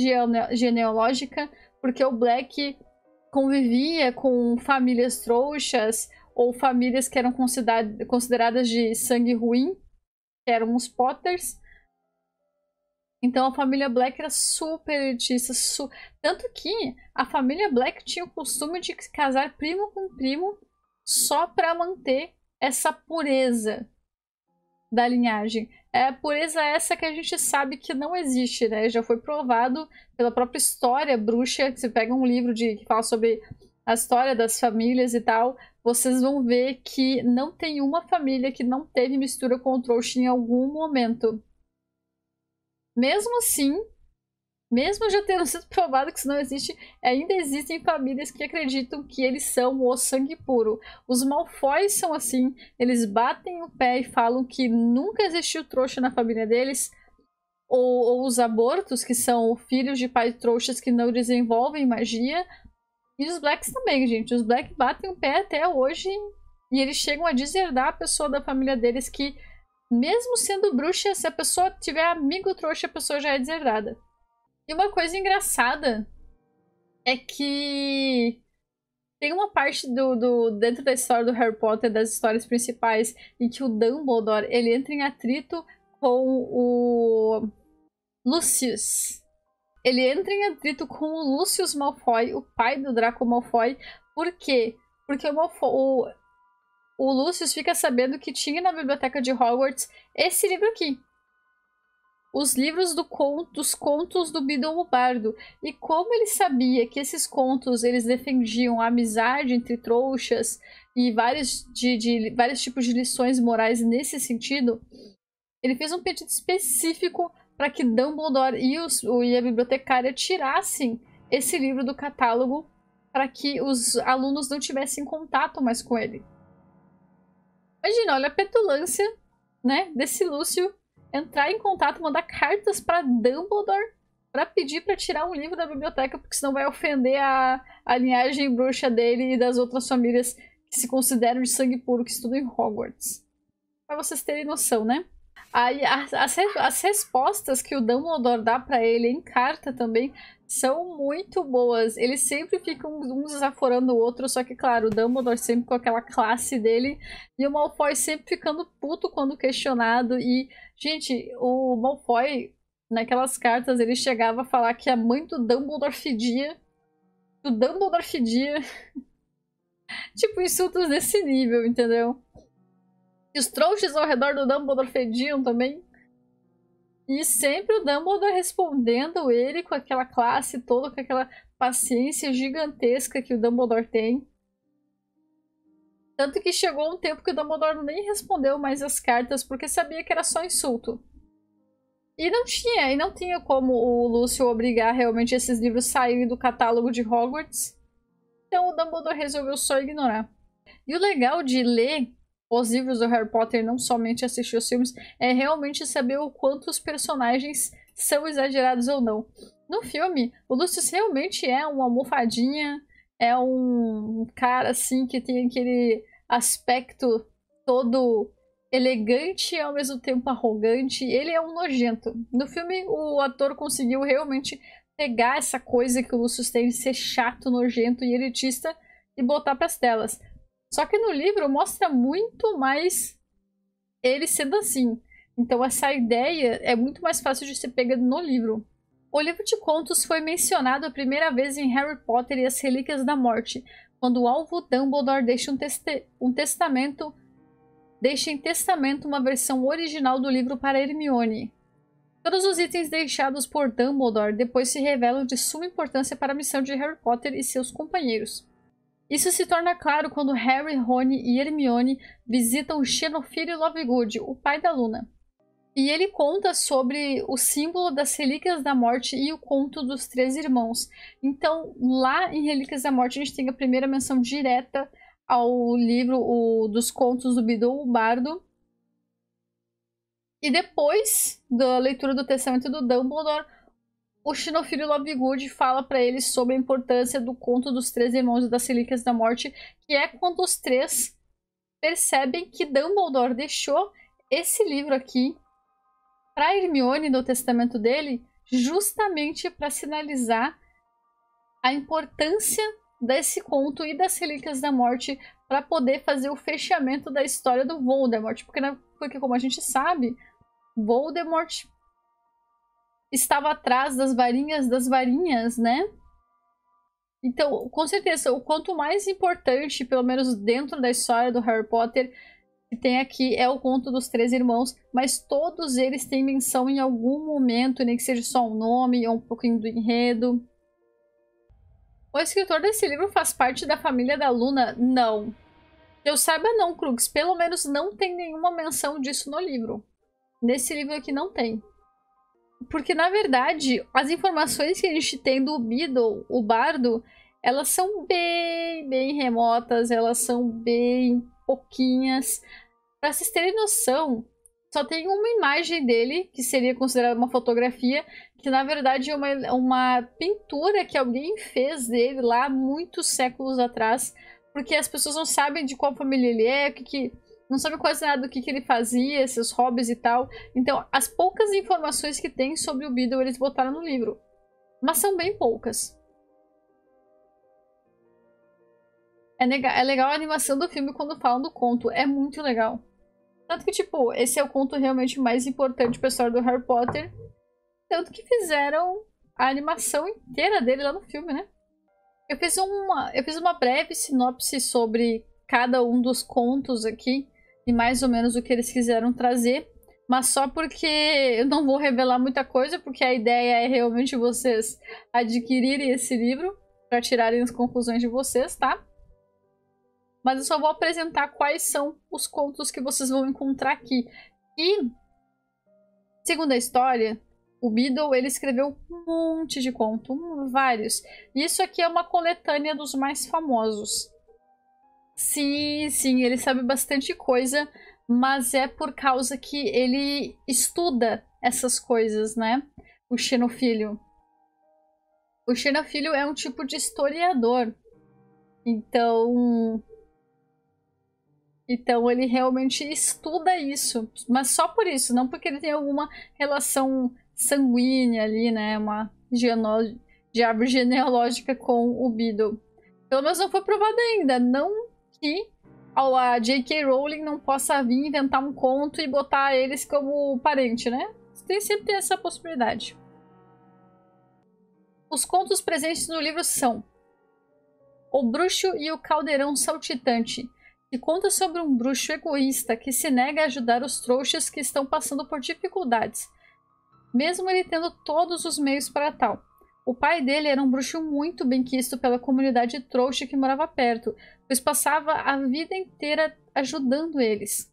genealógica porque o Black convivia com famílias trouxas ou famílias que eram consideradas de sangue ruim, que eram os Potters. Então a família Black era super elitista, tanto que a família Black tinha o costume de casar primo com primo só para manter essa pureza da linhagem. É pureza essa que a gente sabe que não existe, né? Já foi provado pela própria história bruxa. Você pega um livro que fala sobre a história das famílias e tal, vocês vão ver que não tem uma família que não teve mistura com o trouxa em algum momento. Mesmo assim, mesmo já tendo sido provado que isso não existe, ainda existem famílias que acreditam que eles são o sangue puro. Os Malfoys são assim, eles batem o pé e falam que nunca existiu trouxa na família deles. Ou os abortos, que são filhos de pais trouxas que não desenvolvem magia. E os Blacks também, gente. Os Black batem o pé até hoje e eles chegam a deserdar a pessoa da família deles que, mesmo sendo bruxa, se a pessoa tiver amigo trouxa, a pessoa já é deserdada. E uma coisa engraçada é que tem uma parte dentro da história do Harry Potter, das histórias principais, em que o Dumbledore ele entra em atrito com o Lucius. ele entra em atrito com o Lucius Malfoy, o pai do Draco Malfoy. Por quê? Porque o Lucius fica sabendo que tinha na biblioteca de Hogwarts esse livro aqui. Os livros dos contos do Beedle o Bardo. E como ele sabia que esses contos eles defendiam a amizade entre trouxas e vários tipos de lições morais nesse sentido, ele fez um pedido específico para que Dumbledore e a bibliotecária tirassem esse livro do catálogo para que os alunos não tivessem contato mais com ele. Imagina, olha a petulância, né, desse Lúcio entrar em contato, mandar cartas para Dumbledore para pedir para tirar um livro da biblioteca, porque senão vai ofender a linhagem bruxa dele e das outras famílias que se consideram de sangue puro que estudam em Hogwarts. Para vocês terem noção, né? Aí as respostas que o Dumbledore dá para ele em carta também são muito boas. Eles sempre ficam um desaforando o outro, só que, claro, o Dumbledore sempre com aquela classe dele e o Malfoy sempre ficando puto quando questionado. E, gente, o Malfoy, naquelas cartas, ele chegava a falar que a mãe do Dumbledore fedia. O Dumbledore fedia. Tipo, insultos desse nível, entendeu? E os trouxas ao redor do Dumbledore fediam também. E sempre o Dumbledore respondendo ele com aquela classe toda, com aquela paciência gigantesca que o Dumbledore tem. Tanto que chegou um tempo que o Dumbledore nem respondeu mais as cartas porque sabia que era só insulto. E não tinha como o Lúcio obrigar realmente esses livros saírem do catálogo de Hogwarts. Então o Dumbledore resolveu só ignorar. E o legal de ler os livros do Harry Potter, não somente assistir os filmes, é realmente saber o quanto os personagens são exagerados ou não. No filme, o Lucius realmente é uma almofadinha, é um cara assim que tem aquele aspecto todo elegante e ao mesmo tempo arrogante. Ele é um nojento. No filme, o ator conseguiu realmente pegar essa coisa que o Lucius tem de ser chato, nojento e elitista e botar para as telas. Só que no livro mostra muito mais ele sendo assim. Então essa ideia é muito mais fácil de ser pega no livro. O livro de contos foi mencionado a primeira vez em Harry Potter e as Relíquias da Morte, quando o alvo Dumbledore deixa em testamento uma versão original do livro para Hermione. Todos os itens deixados por Dumbledore depois se revelam de suma importância para a missão de Harry Potter e seus companheiros. Isso se torna claro quando Harry, Rony e Hermione visitam Xenofilho Lovegood, o pai da Luna. E ele conta sobre o símbolo das Relíquias da Morte e o conto dos Três Irmãos. Então, lá em Relíquias da Morte, a gente tem a primeira menção direta ao livro dos contos do Beedle o Bardo. E depois da leitura do testamento do Dumbledore, o Xenofilho Lovegood fala para eles sobre a importância do conto dos Três Irmãos e das Relíquias da Morte, que é quando os três percebem que Dumbledore deixou esse livro aqui para Hermione no testamento dele, justamente para sinalizar a importância desse conto e das Relíquias da Morte para poder fazer o fechamento da história do Voldemort, porque como a gente sabe, Voldemort estava atrás das varinhas, né? Então, com certeza, o quanto mais importante, pelo menos dentro da história do Harry Potter, que tem aqui é o conto dos Três Irmãos, mas todos eles têm menção em algum momento, nem que seja só um nome ou um pouquinho do enredo. O escritor desse livro faz parte da família da Luna? Não. Que eu saiba não, Crux. Pelo menos não tem nenhuma menção disso no livro. Nesse livro aqui não tem. Porque, na verdade, as informações que a gente tem do Beedle, o Bardo, elas são bem remotas, elas são bem pouquinhas. Pra vocês terem noção, só tem uma imagem dele, que seria considerada uma fotografia, que na verdade é uma pintura que alguém fez dele lá muitos séculos atrás, porque as pessoas não sabem de qual família ele é, não sabem quase nada do que ele fazia, seus hobbies e tal. Então, as poucas informações que tem sobre o Beedle eles botaram no livro. Mas são bem poucas. É legal a animação do filme quando falam do conto. É muito legal. Tanto que, tipo, esse é o conto realmente mais importante pra história do Harry Potter. Tanto que fizeram a animação inteira dele lá no filme, né? Eu fiz uma breve sinopse sobre cada um dos contos aqui e mais ou menos o que eles quiseram trazer, mas só porque eu não vou revelar muita coisa, porque a ideia é realmente vocês adquirirem esse livro para tirarem as conclusões de vocês, tá? Mas eu só vou apresentar quais são os contos que vocês vão encontrar aqui. E, segundo a história, o Beedle, ele escreveu um monte de contos, vários. E isso aqui é uma coletânea dos mais famosos. Sim, ele sabe bastante coisa, mas é por causa que ele estuda essas coisas, né? O Xenofilho. O Xenofilho é um tipo de historiador. Então ele realmente estuda isso, mas só por isso, não porque ele tem alguma relação sanguínea ali, né? Uma de árvore genealógica com o Beedle. Pelo menos não foi provado ainda. Não que a J.K. Rowling não possa vir inventar um conto e botar eles como parente, né? Sempre tem essa possibilidade. Os contos presentes no livro são O Bruxo e o Caldeirão Saltitante, que conta sobre um bruxo egoísta que se nega a ajudar os trouxas que estão passando por dificuldades, mesmo ele tendo todos os meios para tal. O pai dele era um bruxo muito benquisto pela comunidade trouxa que morava perto, pois passava a vida inteira ajudando eles.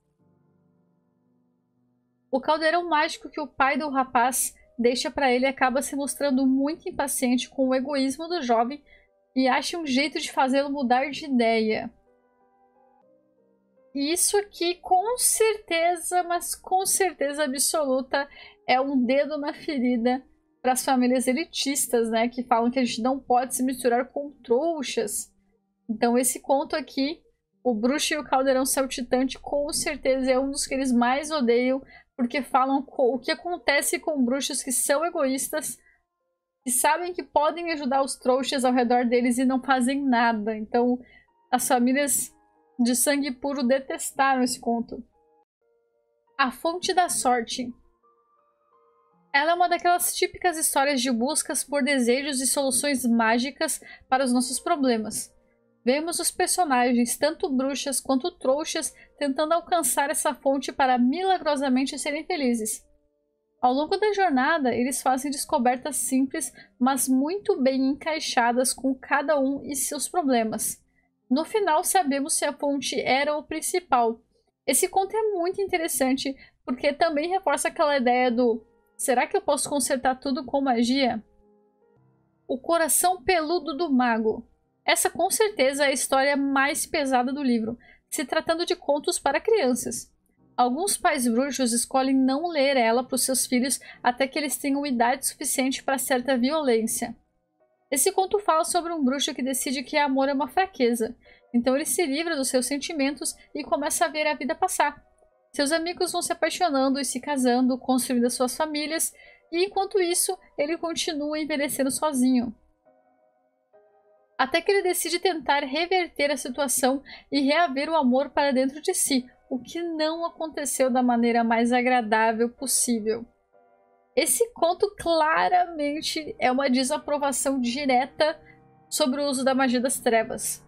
O caldeirão mágico que o pai do rapaz deixa para ele acaba se mostrando muito impaciente com o egoísmo do jovem e acha um jeito de fazê-lo mudar de ideia. E isso aqui, com certeza, mas com certeza absoluta, é um dedo na ferida para as famílias elitistas, né? Que falam que a gente não pode se misturar com trouxas. Então esse conto aqui, O Bruxo e o Caldeirão Saltitante, com certeza é um dos que eles mais odeiam, porque falam o que acontece com bruxos que são egoístas e sabem que podem ajudar os trouxas ao redor deles e não fazem nada. Então as famílias de sangue puro detestaram esse conto. A Fonte da Sorte. Ela é uma daquelas típicas histórias de buscas por desejos e soluções mágicas para os nossos problemas. Vemos os personagens, tanto bruxas quanto trouxas, tentando alcançar essa fonte para milagrosamente serem felizes. Ao longo da jornada, eles fazem descobertas simples, mas muito bem encaixadas com cada um e seus problemas. No final, sabemos se a fonte era o principal. Esse conto é muito interessante, porque também reforça aquela ideia do será que eu posso consertar tudo com magia? O Coração Peludo do Mago. Essa com certeza é a história mais pesada do livro, se tratando de contos para crianças. Alguns pais bruxos escolhem não ler ela para os seus filhos até que eles tenham idade suficiente para certa violência. Esse conto fala sobre um bruxo que decide que amor é uma fraqueza, então ele se livra dos seus sentimentos e começa a ver a vida passar. Seus amigos vão se apaixonando e se casando, construindo as suas famílias, e enquanto isso, ele continua envelhecendo sozinho. Até que ele decide tentar reverter a situação e reaver o amor para dentro de si, o que não aconteceu da maneira mais agradável possível. Esse conto claramente é uma desaprovação direta sobre o uso da magia das trevas.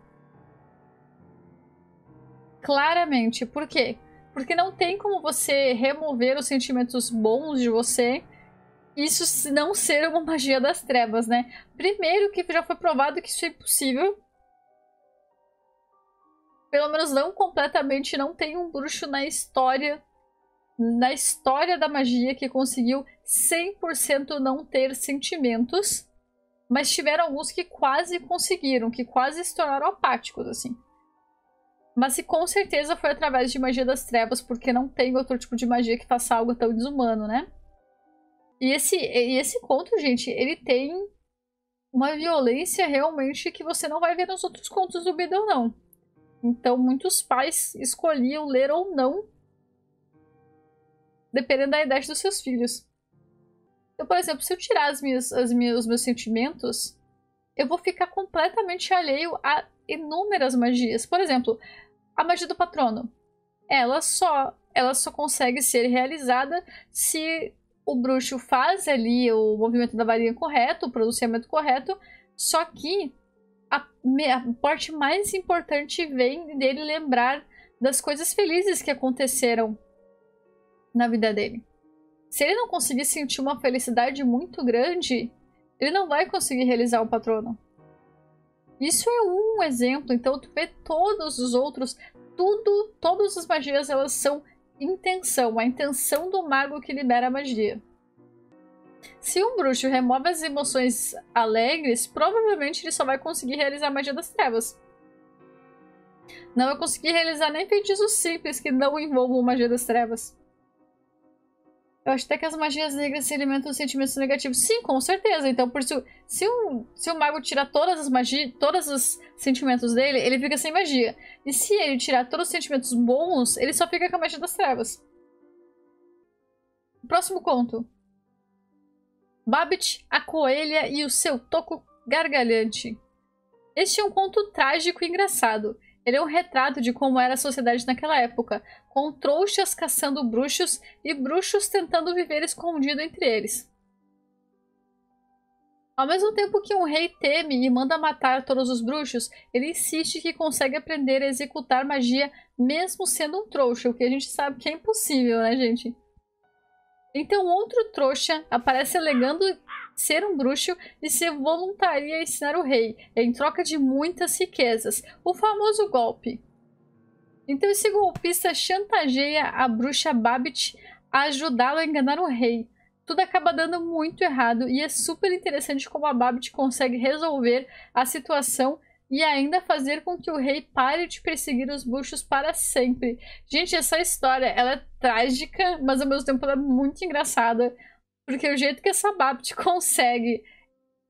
Claramente. Por quê? Porque não tem como você remover os sentimentos bons de você, isso não ser uma magia das trevas, né? Primeiro que já foi provado que isso é impossível. Pelo menos não completamente, não tem um bruxo na história da magia que conseguiu 100% não ter sentimentos, mas tiveram alguns que quase conseguiram, que quase se tornaram apáticos, assim. Mas com certeza foi através de magia das trevas, porque não tem outro tipo de magia que faça algo tão desumano, né? E esse conto, gente, ele tem uma violência realmente que você não vai ver nos outros contos do Beedle, não. Então, muitos pais escolhiam ler ou não, dependendo da idade dos seus filhos. Então, por exemplo, se eu tirar os meus sentimentos, eu vou ficar completamente alheio a inúmeras magias. Por exemplo, a magia do patrono. Ela só consegue ser realizada se o bruxo faz ali o movimento da varinha correto, o pronunciamento correto, só que a parte mais importante vem dele lembrar das coisas felizes que aconteceram na vida dele. Se ele não conseguir sentir uma felicidade muito grande, ele não vai conseguir realizar o patrono. Isso é um exemplo, então tu vê todos os outros, todas as magias elas são intenção, a intenção do mago que libera a magia. Se um bruxo remove as emoções alegres, provavelmente ele só vai conseguir realizar a magia das trevas. Não vai conseguir realizar nem feitiços simples que não envolvam magia das trevas. Eu acho até que as magias negras se alimentam de sentimentos negativos. Sim, com certeza. Então, por isso, se o mago tirar todas as magias, todos os sentimentos dele, ele fica sem magia. E se ele tirar todos os sentimentos bons, ele só fica com a magia das trevas. Próximo conto. Babbit, a coelha e o seu toco gargalhante. Este é um conto trágico e engraçado. Ele é um retrato de como era a sociedade naquela época, com trouxas caçando bruxos e bruxos tentando viver escondido entre eles. Ao mesmo tempo que um rei teme e manda matar todos os bruxos, ele insiste que consegue aprender a executar magia mesmo sendo um trouxa, o que a gente sabe que é impossível, né, gente? Então outro trouxa aparece alegando ser um bruxo e se voluntaria a ensinar o rei, em troca de muitas riquezas, o famoso golpe. Então esse golpista chantageia a bruxa Babbit a ajudá-lo a enganar o rei. Tudo acaba dando muito errado e é super interessante como a Babbit consegue resolver a situação e ainda fazer com que o rei pare de perseguir os bruxos para sempre. Gente, essa história ela é trágica, mas ao mesmo tempo ela é muito engraçada. Porque o jeito que essa Babbit consegue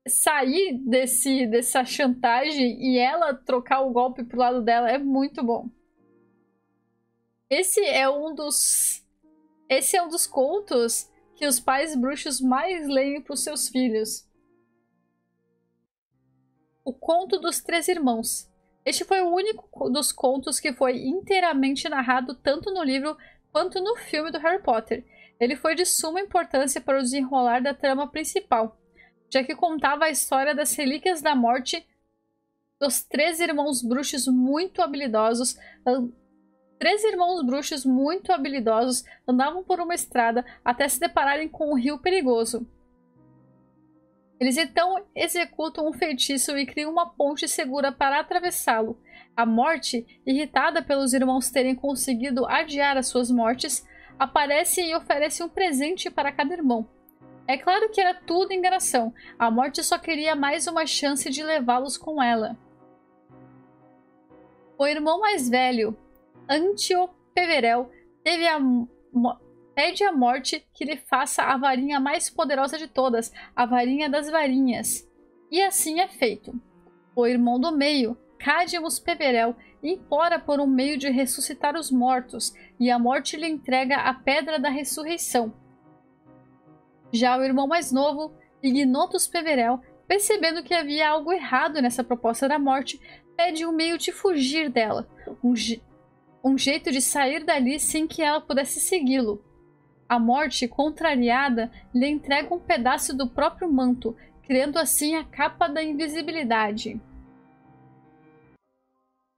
sair dessa chantagem e ela trocar o golpe pro lado dela é muito bom. Esse é um dos contos que os pais bruxos mais leem para os seus filhos. O Conto dos Três Irmãos. Este foi o único dos contos que foi inteiramente narrado tanto no livro quanto no filme do Harry Potter. Ele foi de suma importância para o desenrolar da trama principal, já que contava a história das relíquias da morte dos três irmãos bruxos muito habilidosos. Três irmãos bruxos muito habilidosos andavam por uma estrada até se depararem com um rio perigoso. Eles então executam um feitiço e criam uma ponte segura para atravessá-lo. A morte, irritada pelos irmãos terem conseguido adiar as suas mortes, aparece e oferece um presente para cada irmão. É claro que era tudo enganação. A morte só queria mais uma chance de levá-los com ela. O irmão mais velho, Antio Peverell, pede à morte que lhe faça a varinha mais poderosa de todas, a varinha das varinhas. E assim é feito. O irmão do meio, Cadmus Peverell, implora por um meio de ressuscitar os mortos, e a morte lhe entrega a Pedra da Ressurreição. Já o irmão mais novo, Ignotus Peverell, percebendo que havia algo errado nessa proposta da morte, pede um meio de fugir dela, um jeito de sair dali sem que ela pudesse segui-lo. A morte, contrariada, lhe entrega um pedaço do próprio manto, criando assim a capa da invisibilidade.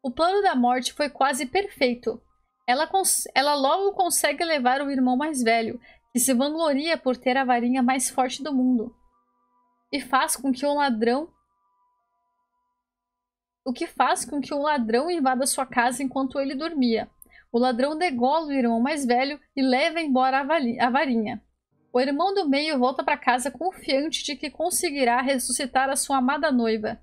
O plano da morte foi quase perfeito. Ela logo consegue levar o irmão mais velho, que se vangloria por ter a varinha mais forte do mundo, e faz com que um ladrão invada sua casa enquanto ele dormia. O ladrão degola o irmão mais velho e leva embora a varinha. O irmão do meio volta para casa confiante de que conseguirá ressuscitar a sua amada noiva.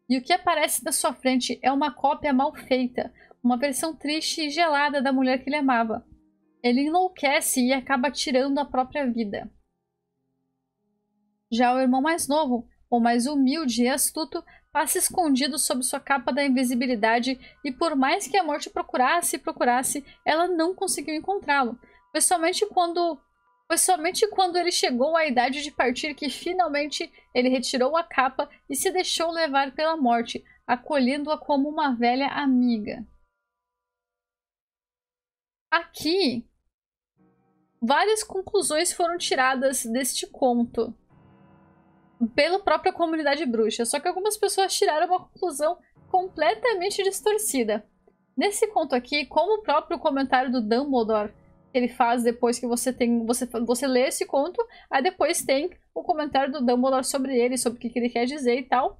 E o que aparece na sua frente é uma cópia mal feita, uma versão triste e gelada da mulher que ele amava. Ele enlouquece e acaba tirando a própria vida. Já o irmão mais novo, o mais humilde e astuto, passa escondido sob sua capa da invisibilidade e por mais que a morte procurasse e procurasse, ela não conseguiu encontrá-lo. Foi somente quando ele chegou à idade de partir que finalmente ele retirou a capa e se deixou levar pela morte, acolhendo-a como uma velha amiga. Aqui várias conclusões foram tiradas deste conto pela própria comunidade bruxa, só que algumas pessoas tiraram uma conclusão completamente distorcida. Nesse conto aqui, como o próprio comentário do Dumbledore que ele faz depois que você lê esse conto, aí depois tem o comentário do Dumbledore sobre ele, sobre o que ele quer dizer e tal.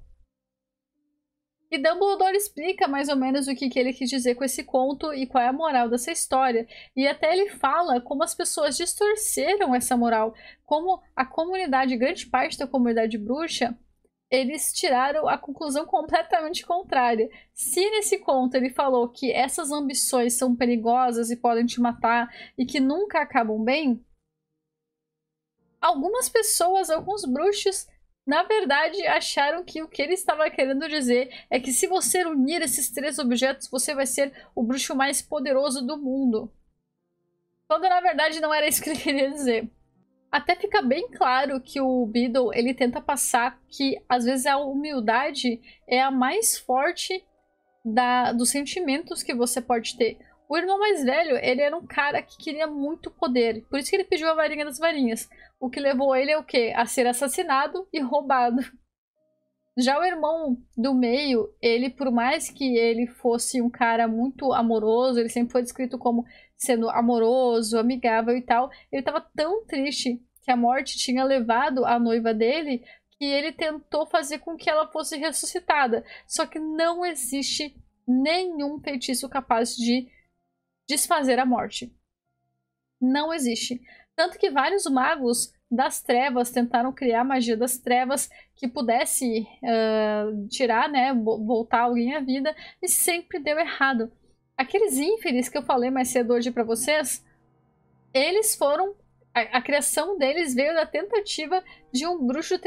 E Dumbledore explica mais ou menos o que ele quis dizer com esse conto e qual é a moral dessa história. E até ele fala como as pessoas distorceram essa moral, como a comunidade, grande parte da comunidade bruxa, eles tiraram a conclusão completamente contrária. Se nesse conto ele falou que essas ambições são perigosas e podem te matar e que nunca acabam bem, algumas pessoas, alguns bruxos, na verdade acharam que o que ele estava querendo dizer é que se você unir esses 3 objetos, você vai ser o bruxo mais poderoso do mundo. Quando na verdade não era isso que ele queria dizer. Até fica bem claro que o Beedle, ele tenta passar que, às vezes, a humildade é a mais forte dos sentimentos que você pode ter. O irmão mais velho, ele era um cara que queria muito poder. Por isso que ele pediu a varinha das varinhas. O que levou ele o quê? A ser assassinado e roubado. Já o irmão do meio, ele, por mais que ele fosse um cara muito amoroso, ele sempre foi descrito como sendo amoroso, amigável e tal, ele estava tão triste que a morte tinha levado a noiva dele que ele tentou fazer com que ela fosse ressuscitada. Só que não existe nenhum feitiço capaz de desfazer a morte. Não existe. Tanto que vários magos das trevas tentaram criar magia das trevas que pudesse tirar, né, voltar alguém à vida, e sempre deu errado. Aqueles ínferes que eu falei mais cedo hoje pra vocês, eles foram... A criação deles veio da tentativa de um bruxo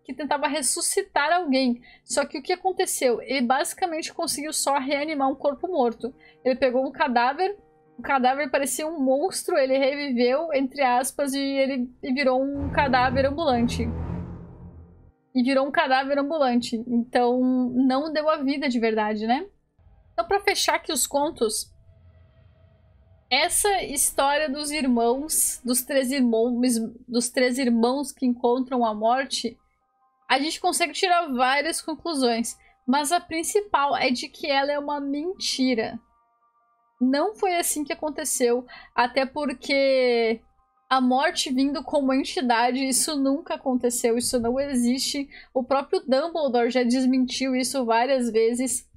que tentava ressuscitar alguém. Só que o que aconteceu? Ele basicamente conseguiu só reanimar um corpo morto. Ele pegou um cadáver, o cadáver parecia um monstro, ele reviveu, entre aspas, e virou um cadáver ambulante. Então, não deu a vida de verdade, né? Então, pra fechar aqui os contos, essa história dos irmãos, dos três irmãos que encontram a morte, a gente consegue tirar várias conclusões, mas a principal é de que ela é uma mentira. Não foi assim que aconteceu, até porque a morte vindo como entidade, isso nunca aconteceu, isso não existe. O próprio Dumbledore já desmentiu isso várias vezes.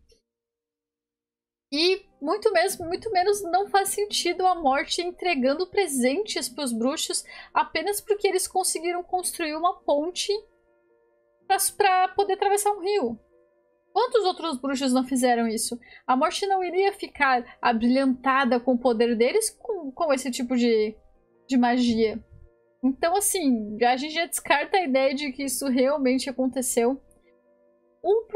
E muito menos não faz sentido a morte entregando presentes para os bruxos apenas porque eles conseguiram construir uma ponte para poder atravessar um rio. Quantos outros bruxos não fizeram isso? A morte não iria ficar abrilhantada com o poder deles com esse tipo de magia. Então, assim, a gente já descarta a ideia de que isso realmente aconteceu. O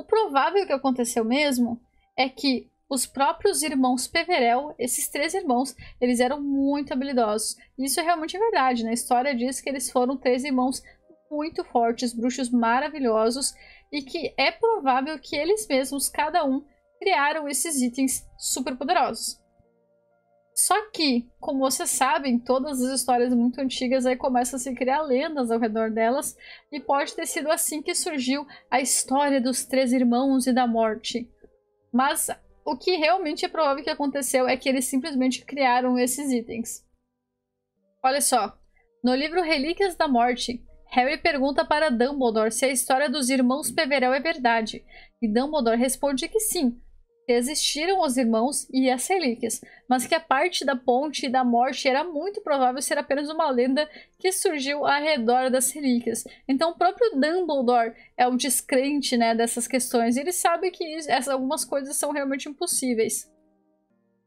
provável que aconteceu mesmo é que os próprios irmãos Peverell, esses 3 irmãos, eles eram muito habilidosos. E isso é realmente verdade, né? A história diz que eles foram 3 irmãos muito fortes, bruxos maravilhosos, e que é provável que eles mesmos, cada um, criaram esses itens super poderosos. Só que, como vocês sabem, todas as histórias muito antigas aí começam a se criar lendas ao redor delas, e pode ter sido assim que surgiu a história dos 3 irmãos e da morte. Mas o que realmente é provável que aconteceu é que eles simplesmente criaram esses itens. Olha só, no livro Relíquias da Morte, Harry pergunta para Dumbledore se a história dos irmãos Peverell é verdade, e Dumbledore responde que sim, que existiram os irmãos e as relíquias, mas que a parte da ponte e da morte era muito provável ser apenas uma lenda que surgiu ao redor das relíquias. Então o próprio Dumbledore é um descrente, né, dessas questões, e ele sabe que algumas coisas são realmente impossíveis.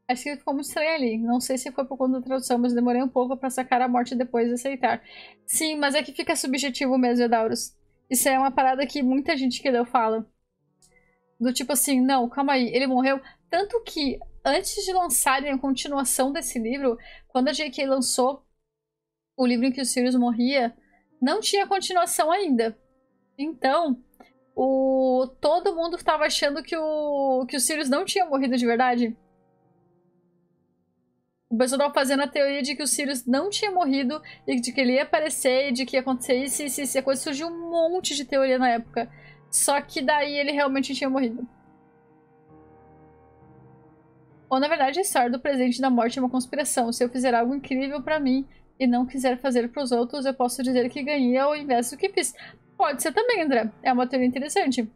Acho que ficou muito estranho ali. Não sei se foi por conta da tradução, mas demorei um pouco pra sacar a morte depois de aceitar. Sim, mas é que fica subjetivo mesmo, Edaurus. Isso é uma parada que muita gente que leu fala. Do tipo assim, não, calma aí, ele morreu. Tanto que, antes de lançarem a continuação desse livro, quando a J.K. lançou o livro em que o Sirius morria, não tinha continuação ainda. Então, todo mundo estava achando que o Sirius não tinha morrido de verdade. O pessoal tava fazendo a teoria de que o Sirius não tinha morrido e de que ele ia aparecer e de que ia acontecer isso. A coisa surgiu um monte de teoria na época. Só que daí ele realmente tinha morrido. Ou na verdade a história do presente e da morte é uma conspiração. Se eu fizer algo incrível pra mim e não quiser fazer pros outros, eu posso dizer que ganhei ao invés do que fiz. Pode ser também, André. É uma teoria interessante.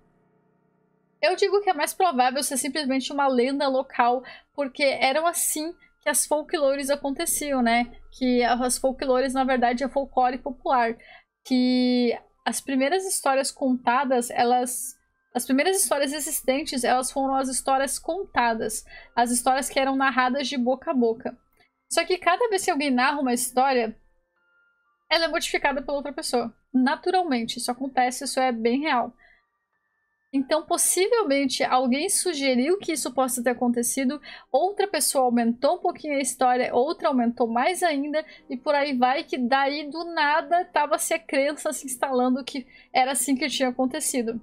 Eu digo que é mais provável ser simplesmente uma lenda local, porque eram assim que as folclores aconteciam, né? Que as folclores, na verdade, é folclore popular. Que as primeiras histórias contadas, as primeiras histórias existentes, elas foram as histórias contadas. As histórias que eram narradas de boca a boca. Só que cada vez que alguém narra uma história, ela é modificada pela outra pessoa. Naturalmente, isso acontece, isso é bem real. Então, possivelmente, alguém sugeriu que isso possa ter acontecido, outra pessoa aumentou um pouquinho a história, outra aumentou mais ainda, e por aí vai, que daí, do nada, tava-se a crença se instalando que era assim que tinha acontecido.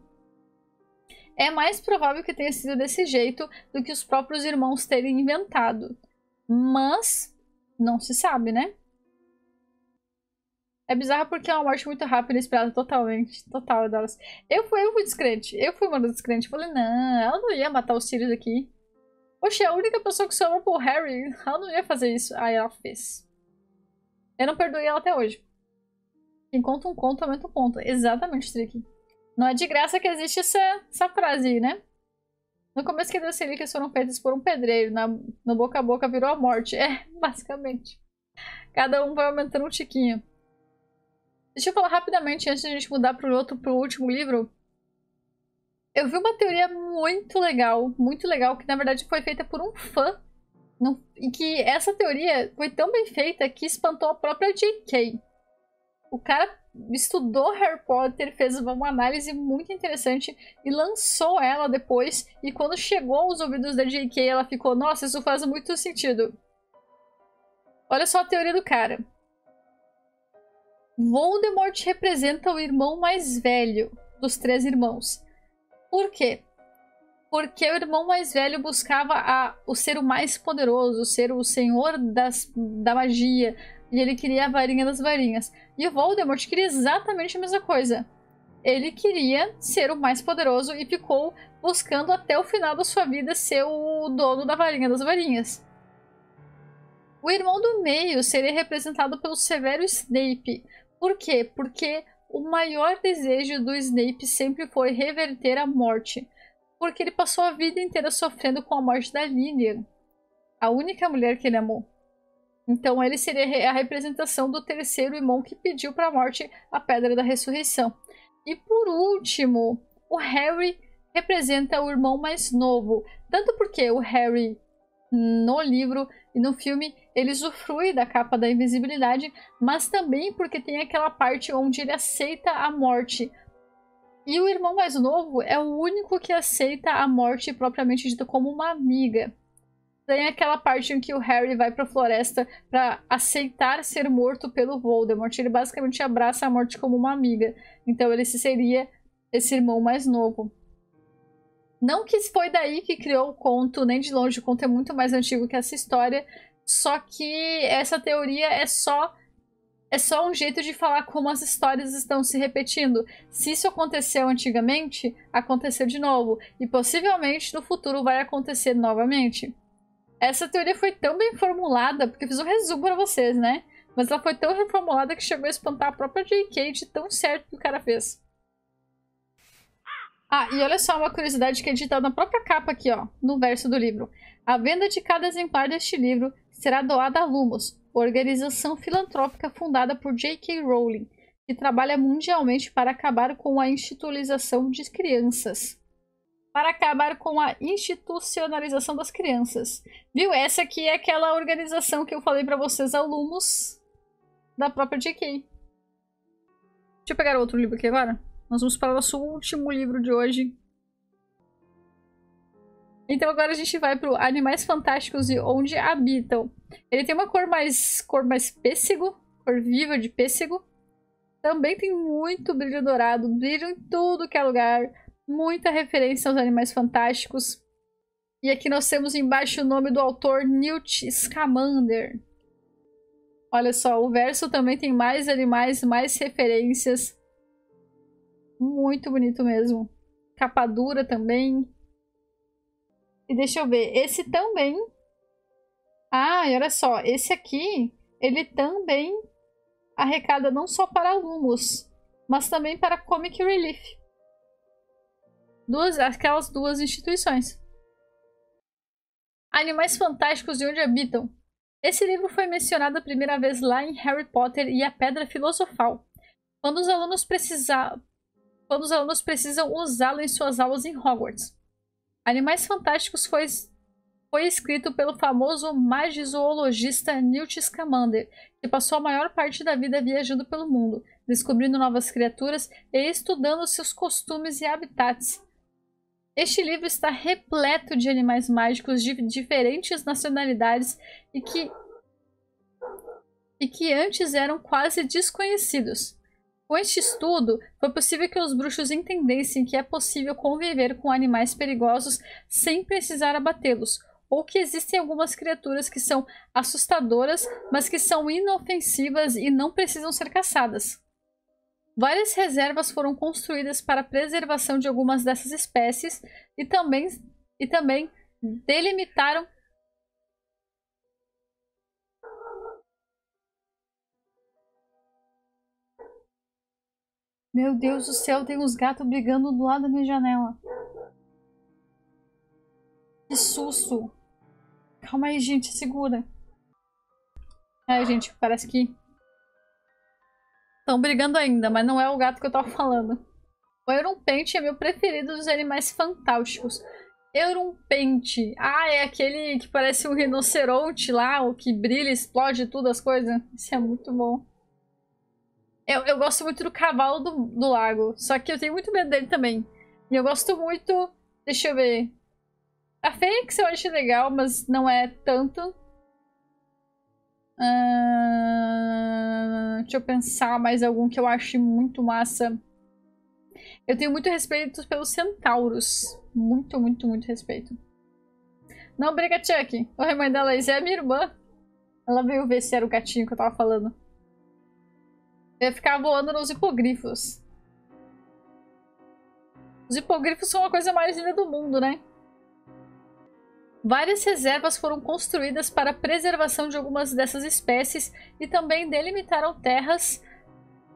É mais provável que tenha sido desse jeito do que os próprios irmãos terem inventado. Mas, não se sabe, né? É bizarro porque é uma morte muito rápida e inesperada, totalmente. Total, delas. Eu fui descrente. Eu fui uma das descrentes. Falei, não, ela não ia matar os Sirius aqui. Poxa, a única pessoa que sobrou pro Harry, ela não ia fazer isso. Aí ela fez. Eu não perdoei ela até hoje. Quem conta um conto, aumenta um ponto. Exatamente, Trick. Não é de graça que existe essa frase aí, né? No começo que as relíquias foram feitas por um pedreiro, no boca a boca virou a morte. É, basicamente. Cada um vai aumentando um tiquinho. Deixa eu falar rapidamente, antes de a gente mudar pro último livro. Eu vi uma teoria muito legal, que na verdade foi feita por um fã. E que essa teoria foi tão bem feita que espantou a própria J.K. O cara estudou Harry Potter, fez uma análise muito interessante e lançou ela depois. E quando chegou aos ouvidos da J.K., ela ficou, nossa, isso faz muito sentido. Olha só a teoria do cara. Voldemort representa o irmão mais velho dos três irmãos. Por quê? Porque o irmão mais velho buscava o ser o mais poderoso, ser o senhor da magia, e ele queria a varinha das varinhas. E o Voldemort queria exatamente a mesma coisa. Ele queria ser o mais poderoso e ficou buscando até o final da sua vida ser o dono da varinha das varinhas. O irmão do meio seria representado pelo Severo Snape. Por quê? Porque o maior desejo do Snape sempre foi reverter a morte. Porque ele passou a vida inteira sofrendo com a morte da Lilian, a única mulher que ele amou. Então ele seria a representação do terceiro irmão que pediu para a morte a Pedra da Ressurreição. E por último, o Harry representa o irmão mais novo. Tanto porque o Harry, no livro e no filme, ele usufrui da capa da invisibilidade, mas também porque tem aquela parte onde ele aceita a morte. E o irmão mais novo é o único que aceita a morte propriamente dita como uma amiga. Tem aquela parte em que o Harry vai pra floresta pra aceitar ser morto pelo Voldemort. Ele basicamente abraça a morte como uma amiga. Então ele seria esse irmão mais novo. Não que foi daí que criou o conto, nem de longe, o conto é muito mais antigo que essa história. Só que essa teoria é só um jeito de falar como as histórias estão se repetindo. Se isso aconteceu antigamente, aconteceu de novo. E possivelmente no futuro vai acontecer novamente. Essa teoria foi tão bem formulada, porque eu fiz um resumo pra vocês, né? Mas ela foi tão reformulada que chegou a espantar a própria J.K. de tão certo que o cara fez. Ah, e olha só uma curiosidade que é digitada na própria capa aqui, ó, no verso do livro. A venda de cada exemplar deste livro será doada à Lumos, organização filantrópica fundada por J.K. Rowling, que trabalha mundialmente para acabar com a institucionalização de crianças. Para acabar com a institucionalização das crianças. Viu? Essa aqui é aquela organização que eu falei pra vocês, a Lumos, da própria J.K. Deixa eu pegar outro livro aqui agora. Nós vamos para o nosso último livro de hoje. Então agora a gente vai para Animais Fantásticos e Onde Habitam. Ele tem uma cor mais pêssego, cor viva de pêssego. Também tem muito brilho dourado, brilho em tudo que é lugar. Muita referência aos Animais Fantásticos. E aqui nós temos embaixo o nome do autor, Newt Scamander. Olha só, o verso também tem mais animais, mais referências. Muito bonito mesmo. Capa dura também. E deixa eu ver, esse também... Ah, e olha só, esse aqui, ele também arrecada não só para alunos, mas também para Comic Relief. Aquelas duas instituições. Animais Fantásticos e Onde Habitam. Esse livro foi mencionado a primeira vez lá em Harry Potter e a Pedra Filosofal, quando os alunos precisam usá-lo em suas aulas em Hogwarts. Animais Fantásticos foi escrito pelo famoso magizoologista Newt Scamander, que passou a maior parte da vida viajando pelo mundo, descobrindo novas criaturas e estudando seus costumes e habitats. Este livro está repleto de animais mágicos de diferentes nacionalidades e que antes eram quase desconhecidos. Com este estudo, foi possível que os bruxos entendessem que é possível conviver com animais perigosos sem precisar abatê-los, ou que existem algumas criaturas que são assustadoras, mas que são inofensivas e não precisam ser caçadas. Várias reservas foram construídas para a preservação de algumas dessas espécies e também delimitaram Meu Deus do céu, tem uns gatos brigando do lado da minha janela. Que susto. Calma aí, gente, segura. Ai, gente, parece que estão brigando ainda, mas não é o gato que eu tava falando. O Eurumpente é meu preferido dos animais fantásticos. Eurumpente. Ah, é aquele que parece um rinoceronte lá, o que brilha, explode tudo as coisas. Isso é muito bom. Eu gosto muito do cavalo do lago, só que eu tenho muito medo dele também. E eu gosto muito... Deixa eu ver. A Fênix eu acho legal, mas não é tanto. Deixa eu pensar mais algum que eu ache muito massa. Eu tenho muito respeito pelos centauros. Muito, muito, muito respeito. Não briga, Chuck. Oi, mãe da Laís, é a minha irmã. Ela veio ver se era o gatinho que eu tava falando. Eu ia ficar voando nos hipogrifos. Os hipogrifos são a coisa mais linda do mundo, né? Várias reservas foram construídas para a preservação de algumas dessas espécies e também delimitaram terras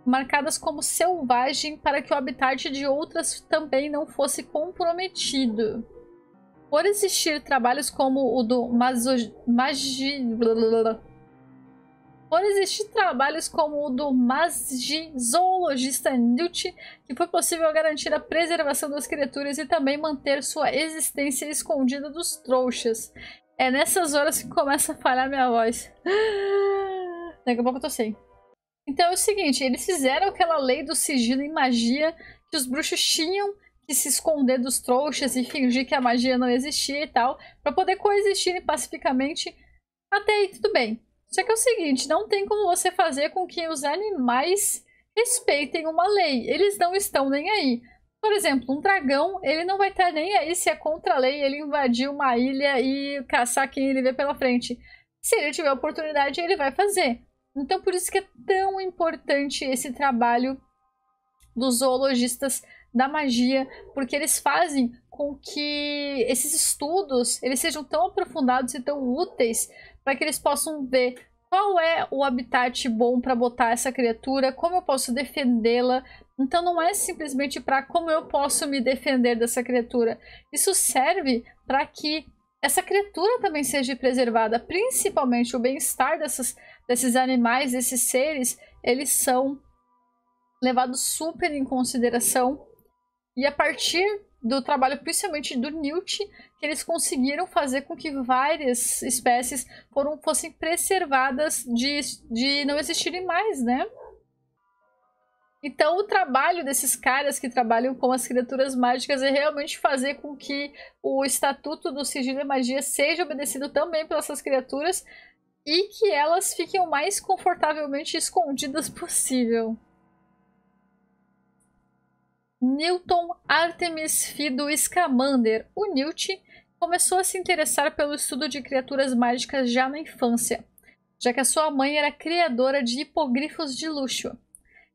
marcadas como selvagem para que o habitat de outras também não fosse comprometido. Por existir trabalhos como o do magizoologista Newt, que foi possível garantir a preservação das criaturas e também manter sua existência escondida dos trouxas. É nessas horas que começa a falhar minha voz. Daqui a pouco eu tô sem. Então é o seguinte, eles fizeram aquela lei do sigilo e magia que os bruxos tinham que se esconder dos trouxas e fingir que a magia não existia e tal, para poder coexistirem pacificamente. Até aí tudo bem. Só que é o seguinte, não tem como você fazer com que os animais respeitem uma lei. Eles não estão nem aí. Por exemplo, um dragão, ele não vai estar nem aí se é contra a lei ele invadir uma ilha e caçar quem ele vê pela frente. Se ele tiver oportunidade, ele vai fazer. Então por isso que é tão importante esse trabalho dos zoologistas da magia, porque eles fazem com que esses estudos eles sejam tão aprofundados e tão úteis para que eles possam ver qual é o habitat bom para botar essa criatura, como eu posso defendê-la. Então não é simplesmente para como eu posso me defender dessa criatura. Isso serve para que essa criatura também seja preservada, principalmente o bem-estar desses animais, desses seres, eles são levados super em consideração. E a partir do trabalho, principalmente do Newt, que eles conseguiram fazer com que várias espécies fossem preservadas de não existirem mais, né? Então o trabalho desses caras que trabalham com as criaturas mágicas é realmente fazer com que o estatuto do sigilo e magia seja obedecido também pelas essas criaturas e que elas fiquem o mais confortavelmente escondidas possível. Newton Artemis Fido Scamander. O Newt, começou a se interessar pelo estudo de criaturas mágicas já na infância, já que a sua mãe era criadora de hipogrifos de luxo.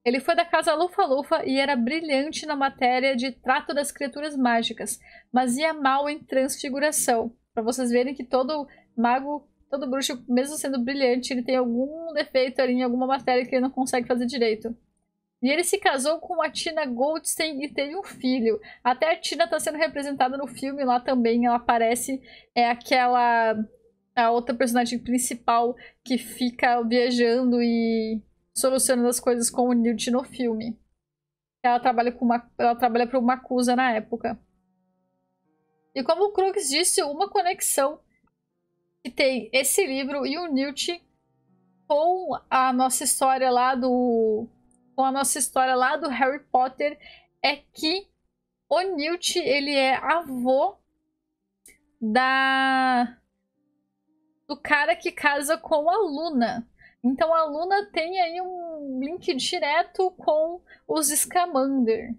Ele foi da casa Lufa-Lufa e era brilhante na matéria de trato das criaturas mágicas, mas ia mal em transfiguração. Para vocês verem que todo mago, todo bruxo, mesmo sendo brilhante, ele tem algum defeito ali em alguma matéria que ele não consegue fazer direito. E ele se casou com a Tina Goldstein e teve um filho. Até a Tina está sendo representada no filme lá também. Ela aparece, é aquela... a outra personagem principal que fica viajando e solucionando as coisas com o Newt no filme. Ela trabalha para uma Macusa na época. E como o Crux disse, uma conexão que tem esse livro e o Newt com a nossa história lá do Harry Potter é que o Newt, ele é avô do cara que casa com a Luna. Então a Luna tem aí um link direto com os Scamander.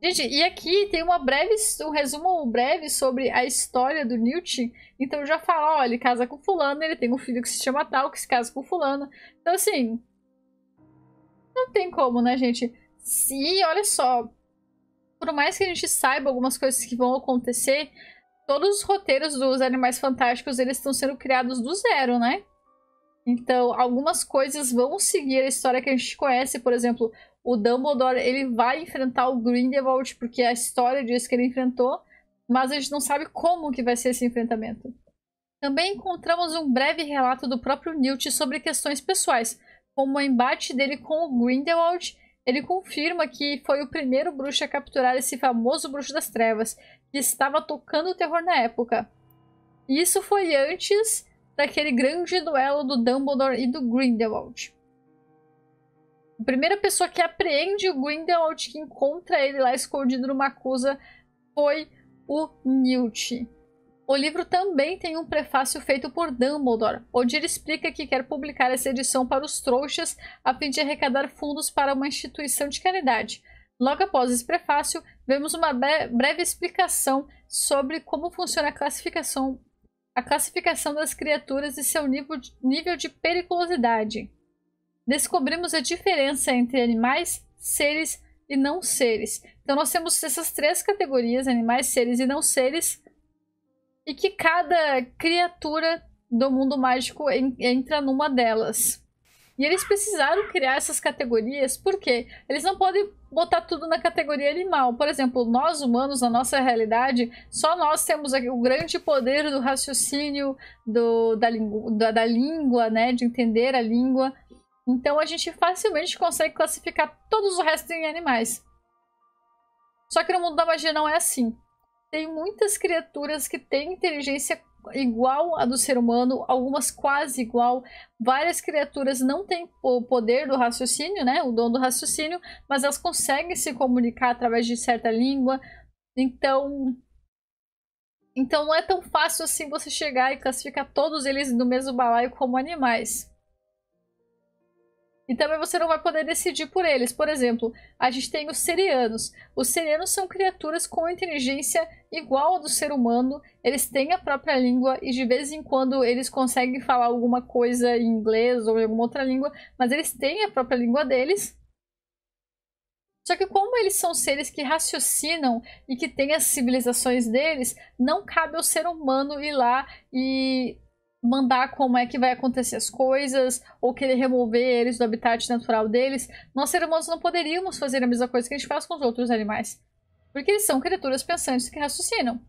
Gente, e aqui tem um resumo breve sobre a história do Newt. Então já fala, ó, ele casa com fulano, ele tem um filho que se chama tal, que se casa com fulano. Então assim, não tem como, né, gente? E olha só, por mais que a gente saiba algumas coisas que vão acontecer, todos os roteiros dos Animais Fantásticos, eles estão sendo criados do zero, né? Então, algumas coisas vão seguir a história que a gente conhece. Por exemplo, o Dumbledore, ele vai enfrentar o Grindelwald, porque a história diz que ele enfrentou, mas a gente não sabe como que vai ser esse enfrentamento. Também encontramos um breve relato do próprio Newt sobre questões pessoais, como o embate dele com o Grindelwald. Ele confirma que foi o primeiro bruxo a capturar esse famoso Bruxo das Trevas, que estava tocando o terror na época. E isso foi antes daquele grande duelo do Dumbledore e do Grindelwald. A primeira pessoa que apreende o Grindelwald, que encontra ele lá escondido numa acusa, foi o Newt. O livro também tem um prefácio feito por Dumbledore, onde ele explica que quer publicar essa edição para os trouxas a fim de arrecadar fundos para uma instituição de caridade. Logo após esse prefácio, vemos uma breve explicação sobre como funciona a classificação das criaturas e seu nível de periculosidade. Descobrimos a diferença entre animais, seres e não seres. Então nós temos essas três categorias, animais, seres e não seres, e que cada criatura do mundo mágico entra numa delas. E eles precisaram criar essas categorias porque eles não podem botar tudo na categoria animal. Por exemplo, nós humanos, na nossa realidade, só nós temos o grande poder do raciocínio, da língua, né, de entender a língua. Então a gente facilmente consegue classificar todos os restos em animais. Só que no mundo da magia não é assim. Tem muitas criaturas que têm inteligência igual a do ser humano, algumas quase igual. Várias criaturas não têm o poder do raciocínio, né? O dom do raciocínio, mas elas conseguem se comunicar através de certa língua. Então não é tão fácil assim você chegar e classificar todos eles no mesmo balaio como animais. E também você não vai poder decidir por eles. Por exemplo, a gente tem os Serianos. Os Serianos são criaturas com inteligência igual a do ser humano. Eles têm a própria língua e de vez em quando eles conseguem falar alguma coisa em inglês ou em alguma outra língua, mas eles têm a própria língua deles. Só que como eles são seres que raciocinam e que têm as civilizações deles, não cabe ao ser humano ir lá e mandar como é que vai acontecer as coisas, ou querer remover eles do habitat natural deles. Nós, seres humanos, não poderíamos fazer a mesma coisa que a gente faz com os outros animais. Porque eles são criaturas pensantes que raciocinam.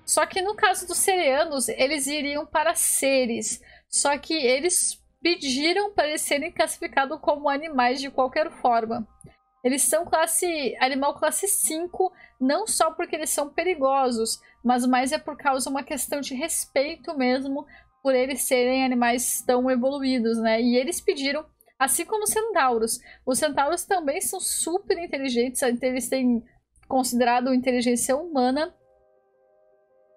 Só que no caso dos Serianos, eles iriam para seres. Só que eles pediram para eles serem classificados como animais de qualquer forma. Eles são animal classe 5, não só porque eles são perigosos, mas mais é por causa de uma questão de respeito mesmo, por eles serem animais tão evoluídos, né? E eles pediram, assim como os centauros. Os centauros também são super inteligentes, eles têm considerado inteligência humana,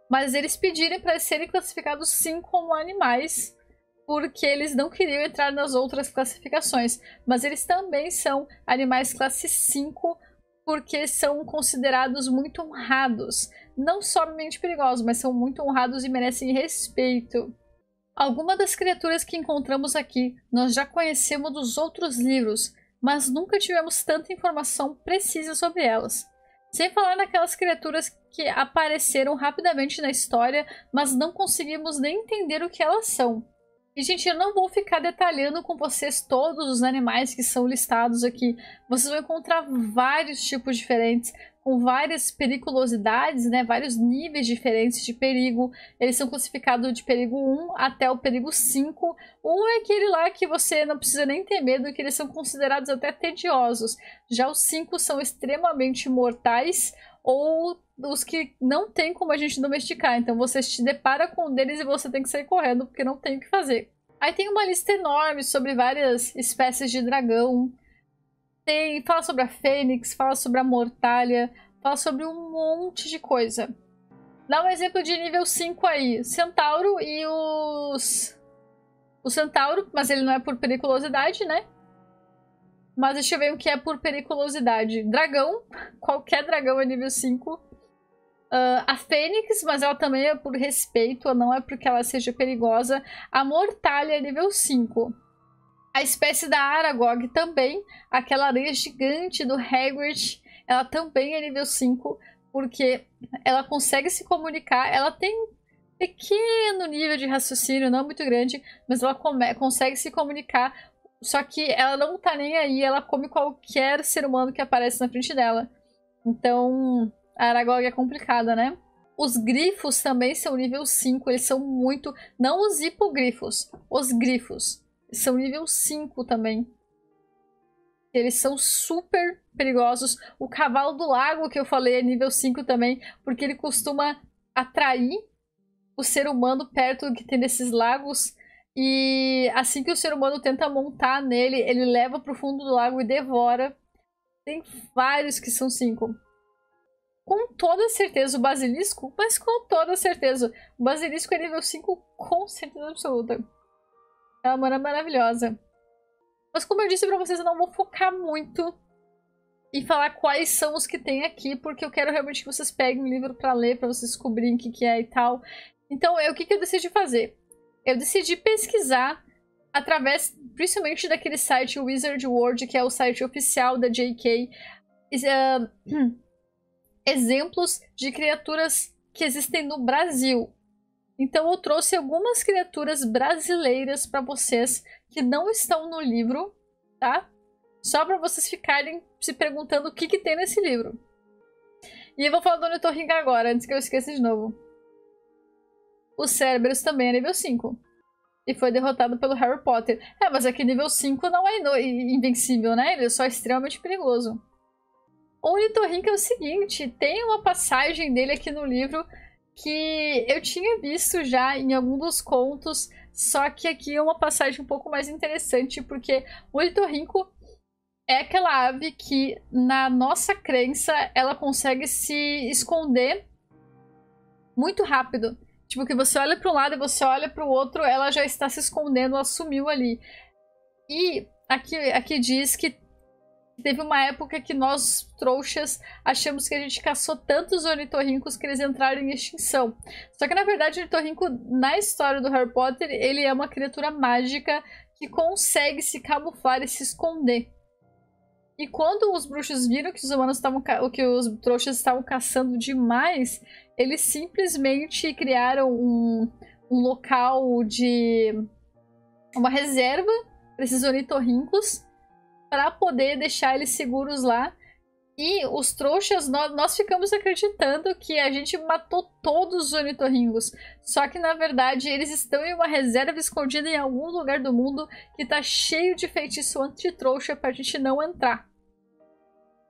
mas eles pediram para serem classificados sim como animais, porque eles não queriam entrar nas outras classificações. Mas eles também são animais classe 5, porque são considerados muito honrados. Não somente perigosos, mas são muito honrados e merecem respeito. Algumas das criaturas que encontramos aqui nós já conhecemos dos outros livros, mas nunca tivemos tanta informação precisa sobre elas. Sem falar naquelas criaturas que apareceram rapidamente na história, mas não conseguimos nem entender o que elas são. E, gente, eu não vou ficar detalhando com vocês todos os animais que são listados aqui. Vocês vão encontrar vários tipos diferentes, com várias periculosidades, né? Vários níveis diferentes de perigo. Eles são classificados de perigo 1 até o perigo 5. Um é aquele lá que você não precisa nem ter medo, que eles são considerados até tediosos. Já os 5 são extremamente mortais, ou os que não tem como a gente domesticar. Então você se depara com um deles e você tem que sair correndo, porque não tem o que fazer. Aí tem uma lista enorme sobre várias espécies de dragão. Fala sobre a fênix, fala sobre a mortalha, fala sobre um monte de coisa. Dá um exemplo de nível 5 aí. Centauro e os... O centauro, mas ele não é por periculosidade, né? Mas deixa eu ver o que é por periculosidade. Dragão, qualquer dragão é nível 5. A Fênix, mas ela também é por respeito, não é porque ela seja perigosa. A Mortalha é nível 5. A espécie da Aragog também, aquela aranha gigante do Hagrid, ela também é nível 5, porque ela consegue se comunicar, ela tem pequeno nível de raciocínio, não muito grande, mas ela consegue se comunicar. Só que ela não tá nem aí, ela come qualquer ser humano que aparece na frente dela. Então, a Aragog é complicada, né? Os grifos também são nível 5, eles são muito... Não os hipogrifos, os grifos. São nível 5 também. Eles são super perigosos. O cavalo do lago, que eu falei, é nível 5 também, porque ele costuma atrair o ser humano perto do que tem desses lagos. E assim que o ser humano tenta montar nele, ele leva pro fundo do lago e devora. Tem vários que são 5. Com toda certeza o basilisco, mas com toda certeza. O basilisco é nível 5 com certeza absoluta. É uma mana maravilhosa. Mas como eu disse pra vocês, eu não vou focar muito em falar quais são os que tem aqui, porque eu quero realmente que vocês peguem o livro pra ler, pra vocês descobrirem o que é e tal. Então, o que eu decidi fazer? Eu decidi pesquisar através, principalmente daquele site Wizard World, que é o site oficial da JK, exemplos de criaturas que existem no Brasil. Então eu trouxe algumas criaturas brasileiras para vocês que não estão no livro, tá? Só para vocês ficarem se perguntando o que tem nesse livro. E eu vou falar do Ornitorrinco agora, antes que eu esqueça de novo. O Cerberus também é nível 5. E foi derrotado pelo Harry Potter. Mas aqui nível 5 não é invencível, né? Ele é só extremamente perigoso. O Ornitorrinco é o seguinte, tem uma passagem dele aqui no livro que eu tinha visto já em algum dos contos, só que aqui é uma passagem um pouco mais interessante, porque o Ornitorrinco é aquela ave que, na nossa crença, ela consegue se esconder muito rápido. Tipo, que você olha para um lado e você olha para o outro, ela já está se escondendo, ela sumiu ali. E aqui diz que teve uma época que nós, trouxas, achamos que a gente caçou tantos ornitorrincos que eles entraram em extinção. Só que, na verdade, o ornitorrinco, na história do Harry Potter, ele é uma criatura mágica que consegue se camuflar e se esconder. E quando os bruxos viram que os trouxas estavam caçando demais, eles simplesmente criaram um local de... uma reserva para esses ornitorrincos, para poder deixar eles seguros lá. E os trouxas, nós ficamos acreditando que a gente matou todos os ornitorrincos. Só que, na verdade, eles estão em uma reserva escondida em algum lugar do mundo que tá cheio de feitiço anti-trouxa pra gente não entrar.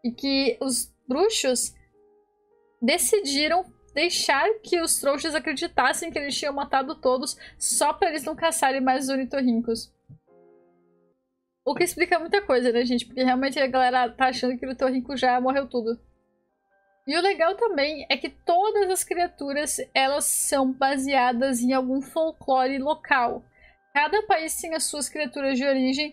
E que os bruxos decidiram deixar que os trouxas acreditassem que eles tinham matado todos só pra eles não caçarem mais os ornitorrincos. O que explica muita coisa, né, gente? Porque realmente a galera tá achando que o ornitorrinco já morreu tudo. E o legal também é que todas as criaturas, elas são baseadas em algum folclore local. Cada país tem as suas criaturas de origem.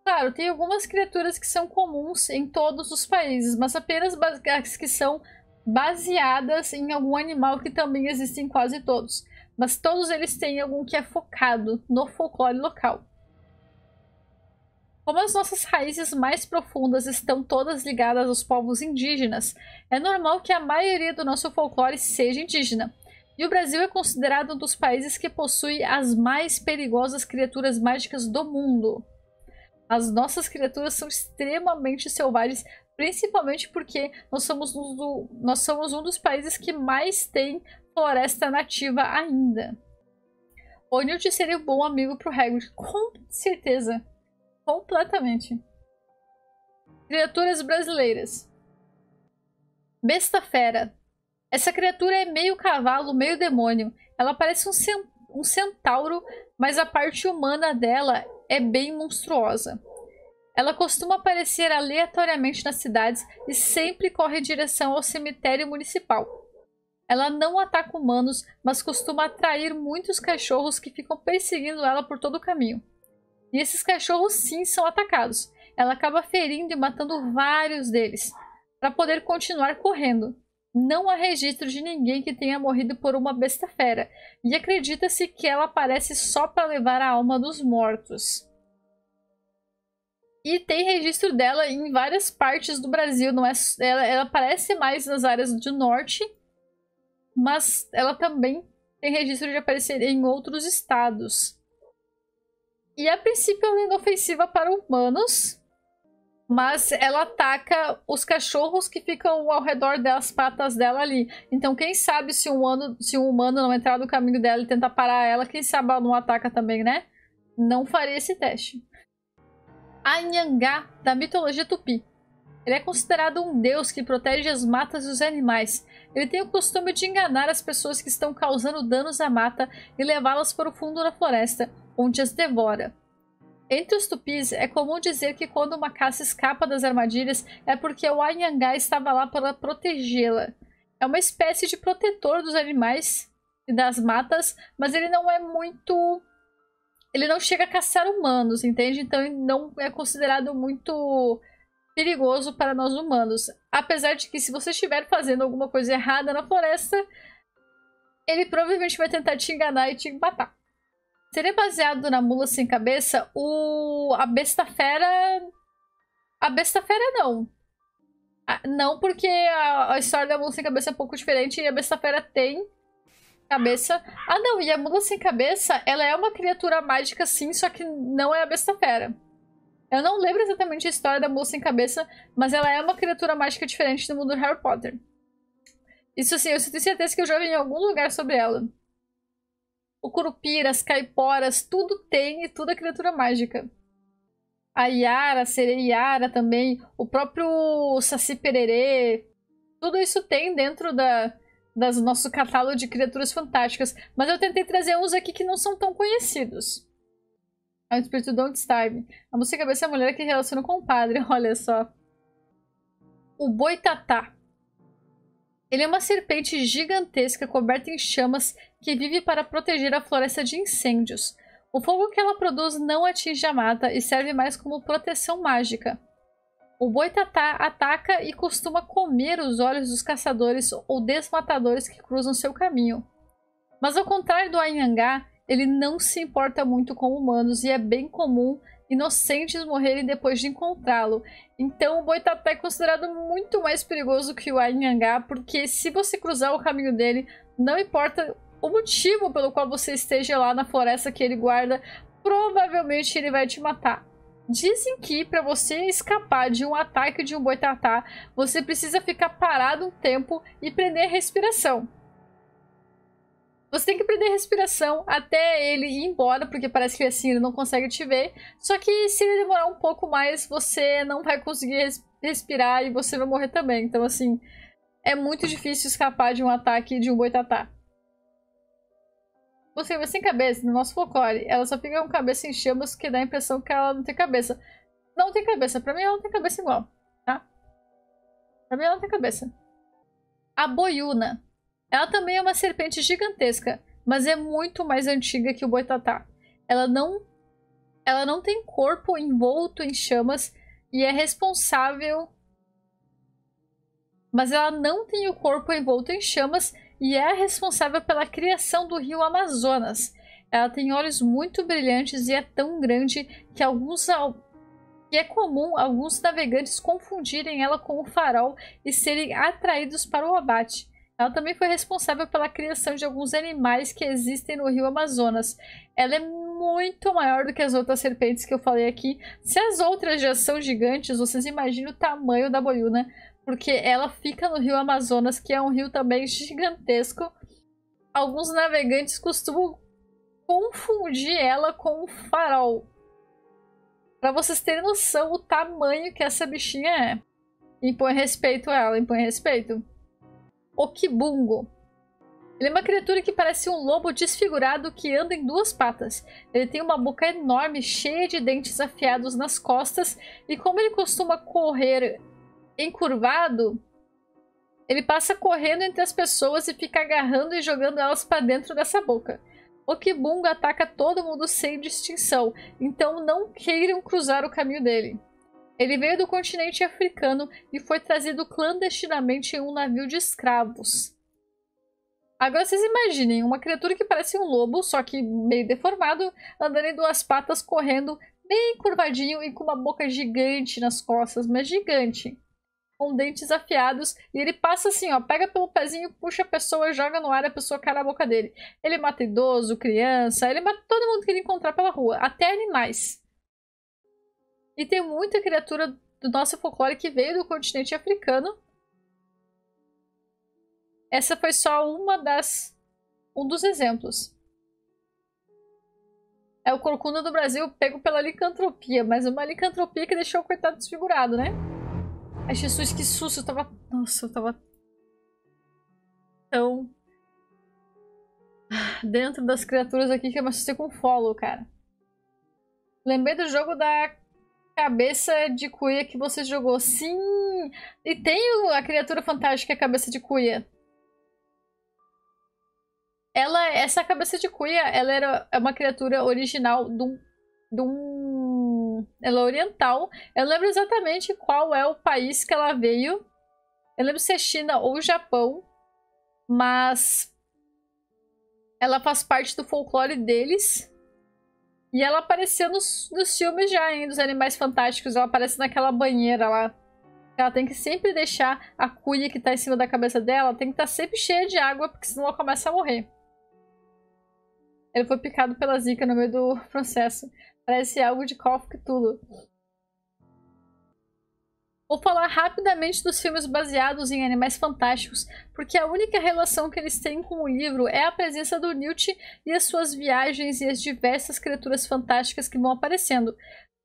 Claro, tem algumas criaturas que são comuns em todos os países, mas apenas as que são baseadas em algum animal que também existe em quase todos. Mas todos eles têm algum que é focado no folclore local. Como as nossas raízes mais profundas estão todas ligadas aos povos indígenas, é normal que a maioria do nosso folclore seja indígena. E o Brasil é considerado um dos países que possui as mais perigosas criaturas mágicas do mundo. As nossas criaturas são extremamente selvagens, principalmente porque nós somos um dos países que mais tem floresta nativa ainda. O Newt seria um bom amigo pro Hagrid, com certeza. Completamente. Criaturas brasileiras. Besta Fera. Essa criatura é meio cavalo, meio demônio. Ela parece um centauro, mas a parte humana dela é bem monstruosa. Ela costuma aparecer aleatoriamente nas cidades e sempre corre em direção ao cemitério municipal. Ela não ataca humanos, mas costuma atrair muitos cachorros que ficam perseguindo ela por todo o caminho. E esses cachorros sim são atacados. Ela acaba ferindo e matando vários deles, para poder continuar correndo. Não há registro de ninguém que tenha morrido por uma besta fera, e acredita-se que ela aparece só para levar a alma dos mortos. E tem registro dela em várias partes do Brasil. Não é, ela aparece mais nas áreas do norte, mas ela também tem registro de aparecer em outros estados. E a princípio ela é inofensiva para humanos, mas ela ataca os cachorros que ficam ao redor das patas dela ali. Então quem sabe se um humano não entrar no caminho dela e tentar parar ela, quem sabe ela não ataca também, né? Não faria esse teste. Anhangá, da mitologia tupi. Ele é considerado um deus que protege as matas e os animais. Ele tem o costume de enganar as pessoas que estão causando danos à mata e levá-las para o fundo da floresta, onde as devora. Entre os tupis, é comum dizer que quando uma caça escapa das armadilhas é porque o Anhangá estava lá para protegê-la. É uma espécie de protetor dos animais e das matas, mas ele não é muito... Ele não chega a caçar humanos, entende? Então ele não é considerado muito perigoso para nós humanos. Apesar de que se você estiver fazendo alguma coisa errada na floresta, ele provavelmente vai tentar te enganar e te matar. Seria baseado na mula sem cabeça, a besta fera... A besta fera não. Não, porque a história da mula sem cabeça é um pouco diferente e a besta fera tem cabeça. Ah, não, e a mula sem cabeça, ela é uma criatura mágica sim, só que não é a besta fera. Eu não lembro exatamente a história da mula sem cabeça, mas ela é uma criatura mágica diferente do mundo do Harry Potter. Isso sim, eu tenho certeza que eu já vi em algum lugar sobre ela. O Curupiras, Caiporas, tudo tem e tudo é criatura mágica. A Yara, a Sereia Yara também, o próprio Saci Pererê, tudo isso tem dentro das nosso catálogo de criaturas fantásticas. Mas eu tentei trazer uns aqui que não são tão conhecidos. É o espírito Don't Starve. A moça cabeça é a mulher que relaciona com o padre, olha só. O Boitatá. Ele é uma serpente gigantesca coberta em chamas que vive para proteger a floresta de incêndios. O fogo que ela produz não atinge a mata e serve mais como proteção mágica. O Boitatá ataca e costuma comer os olhos dos caçadores ou desmatadores que cruzam seu caminho. Mas ao contrário do Anhangá, ele não se importa muito com humanos e é bem comum inocentes morrerem depois de encontrá-lo. Então o Boitatá é considerado muito mais perigoso que o Anhangá, porque se você cruzar o caminho dele, não importa o motivo pelo qual você esteja lá na floresta que ele guarda, provavelmente ele vai te matar. Dizem que para você escapar de um ataque de um Boitatá, você precisa ficar parado um tempo e prender a respiração. Você tem que prender a respiração até ele ir embora, porque parece que assim ele não consegue te ver. Só que se ele demorar um pouco mais, você não vai conseguir respirar e você vai morrer também. Então assim, é muito difícil escapar de um ataque de um Boitatá. Você vai sem cabeça, no nosso folclore, ela só fica com cabeça em chamas, que dá a impressão que ela não tem cabeça. Não tem cabeça, pra mim ela não tem cabeça igual, tá? Pra mim ela não tem cabeça. A Boiúna. Ela também é uma serpente gigantesca, mas é muito mais antiga que o Boitatá. Ela não Ela não tem corpo envolto em chamas e é responsável... Mas ela não tem o corpo envolto em chamas e é responsável pela criação do rio Amazonas. Ela tem olhos muito brilhantes e é tão grande que é comum alguns navegantes confundirem ela com o farol e serem atraídos para o abate. Ela também foi responsável pela criação de alguns animais que existem no rio Amazonas. Ela é muito maior do que as outras serpentes que eu falei aqui. Se as outras já são gigantes, vocês imaginam o tamanho da boiúna, porque ela fica no rio Amazonas, que é um rio também gigantesco. Alguns navegantes costumam confundir ela com o farol. Pra vocês terem noção o tamanho que essa bichinha é. Impõe respeito a ela, impõe respeito. Okibungo. Ele é uma criatura que parece um lobo desfigurado que anda em duas patas. Ele tem uma boca enorme, cheia de dentes afiados nas costas, e como ele costuma correr encurvado, ele passa correndo entre as pessoas e fica agarrando e jogando elas para dentro dessa boca. Okibungo ataca todo mundo sem distinção, então não queiram cruzar o caminho dele. Ele veio do continente africano e foi trazido clandestinamente em um navio de escravos. Agora vocês imaginem uma criatura que parece um lobo, só que meio deformado, andando em duas patas, correndo bem curvadinho e com uma boca gigante nas costas, mas gigante. Com dentes afiados, e ele passa assim, ó, pega pelo pezinho, puxa a pessoa, joga no ar, a pessoa cai na boca dele. Ele mata idoso, criança, ele mata todo mundo que ele encontrar pela rua, até animais. E tem muita criatura do nosso folclore que veio do continente africano. Essa foi só um dos exemplos. É o corcunda do Brasil pego pela licantropia, mas uma licantropia que deixou o coitado desfigurado, né? Ai, Jesus, que susto, eu tava... Nossa, eu tava tão... dentro das criaturas aqui que eu me assustei com follow, cara. Lembrei do jogo da cabeça de cuia que você jogou. Sim! E tem a criatura fantástica, a cabeça de cuia. Essa cabeça de cuia, ela é uma criatura original ela é oriental. Eu lembro exatamente qual é o país que ela veio. Eu lembro se é China ou Japão. Mas ela faz parte do folclore deles. E ela apareceu nos filmes já, hein, dos Animais Fantásticos. Ela aparece naquela banheira lá. Ela tem que sempre deixar a cuia que tá em cima da cabeça dela, tem que estar sempre cheia de água, porque senão ela começa a morrer. Ele foi picado pela zika no meio do processo. Parece algo de Call of Cthulhu. Vou falar rapidamente dos filmes baseados em Animais Fantásticos, porque a única relação que eles têm com o livro é a presença do Newt e as suas viagens e as diversas criaturas fantásticas que vão aparecendo.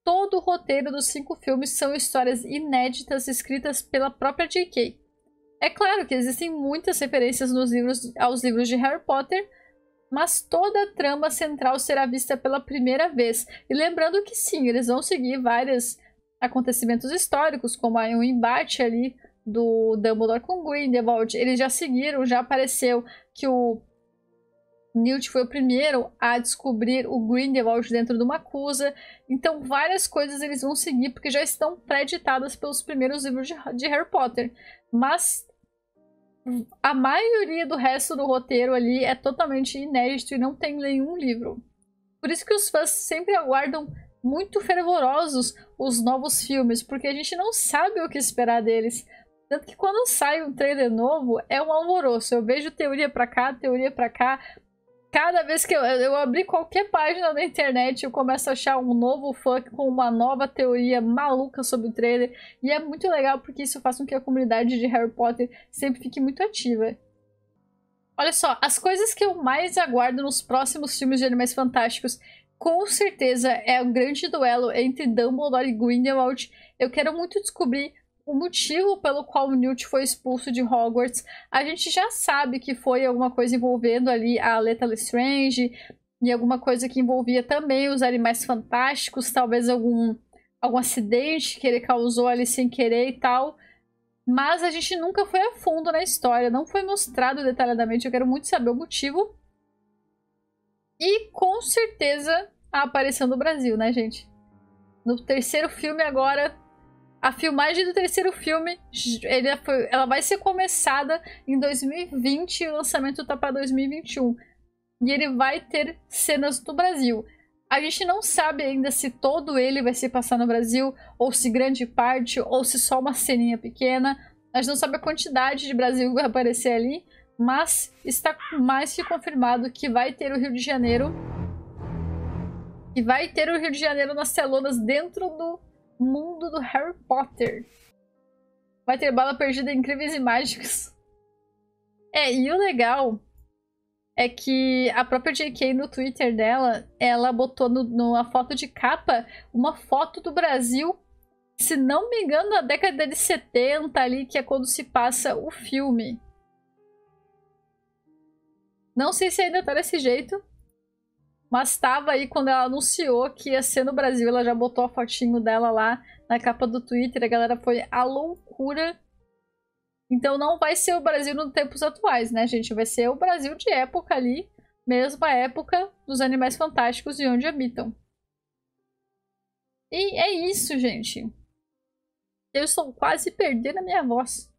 Todo o roteiro dos 5 filmes são histórias inéditas escritas pela própria J.K. É claro que existem muitas referências aos livros de Harry Potter, mas toda a trama central será vista pela primeira vez. E lembrando que sim, eles vão seguir vários acontecimentos históricos, como o embate ali do Dumbledore com Grindelwald. Eles já seguiram, já apareceu que o Newt foi o primeiro a descobrir o Grindelwald dentro de uma cusa. Então várias coisas eles vão seguir, porque já estão pré-editadas pelos primeiros livros de Harry Potter. Mas a maioria do resto do roteiro ali é totalmente inédito e não tem nenhum livro. Por isso que os fãs sempre aguardam muito fervorosos os novos filmes, porque a gente não sabe o que esperar deles. Tanto que quando sai um trailer novo, é um alvoroço. Eu vejo teoria pra cá, teoria pra cá. Cada vez que eu abrir qualquer página da internet, eu começo a achar um novo fã com uma nova teoria maluca sobre o trailer. E é muito legal porque isso faz com que a comunidade de Harry Potter sempre fique muito ativa. Olha só, as coisas que eu mais aguardo nos próximos filmes de Animais Fantásticos, com certeza é o grande duelo entre Dumbledore e Grindelwald. Eu quero muito descobrir o motivo pelo qual o Newt foi expulso de Hogwarts. A gente já sabe que foi alguma coisa envolvendo ali a Leta Lestrange e alguma coisa que envolvia também os Animais Fantásticos, talvez algum acidente que ele causou ali sem querer e tal. Mas a gente nunca foi a fundo na história, não foi mostrado detalhadamente. Eu quero muito saber o motivo. E com certeza a aparição do Brasil, né, gente? No terceiro filme agora, a filmagem do terceiro filme, ela vai ser começada em 2020 e o lançamento tá para 2021. E ele vai ter cenas do Brasil. A gente não sabe ainda se todo ele vai se passar no Brasil, ou se grande parte, ou se só uma ceninha pequena. A gente não sabe a quantidade de Brasil que vai aparecer ali, mas está mais que confirmado que vai ter o Rio de Janeiro. E vai ter o Rio de Janeiro nas telonas dentro do mundo do Harry Potter. Vai ter Bala Perdida, Incríveis e Mágicos. E o legal é que a própria JK no Twitter dela, ela botou na foto de capa uma foto do Brasil, se não me engano, na década de 70 ali, que é quando se passa o filme. Não sei se ainda tá desse jeito, mas tava aí quando ela anunciou que ia ser no Brasil. Ela já botou a fotinho dela lá na capa do Twitter, a galera foi à loucura. Então não vai ser o Brasil nos tempos atuais, né, gente? Vai ser o Brasil de época ali, mesma época dos Animais Fantásticos e onde habitam. E é isso, gente. Eu estou quase perdendo a minha voz.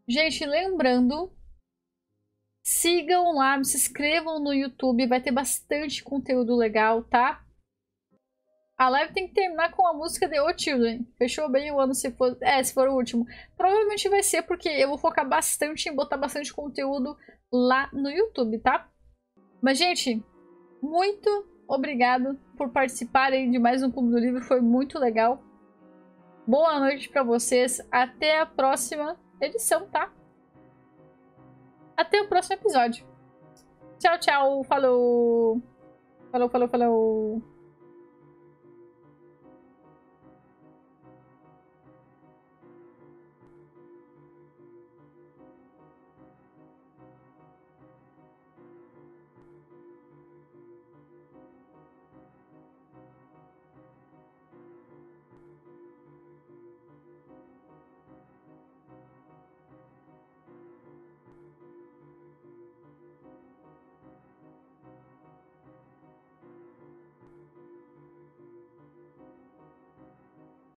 Gente, lembrando, sigam lá, se inscrevam no YouTube, vai ter bastante conteúdo legal, tá? A live tem que terminar com a música de O Children. Fechou bem o ano se for... se for o último. Provavelmente vai ser porque eu vou focar bastante em botar bastante conteúdo lá no YouTube, tá? Mas, gente, muito obrigado por participarem de mais um Clube do Livro. Foi muito legal. Boa noite pra vocês. Até a próxima edição, tá? Até o próximo episódio. Tchau, tchau. Falou. Falou, falou, falou.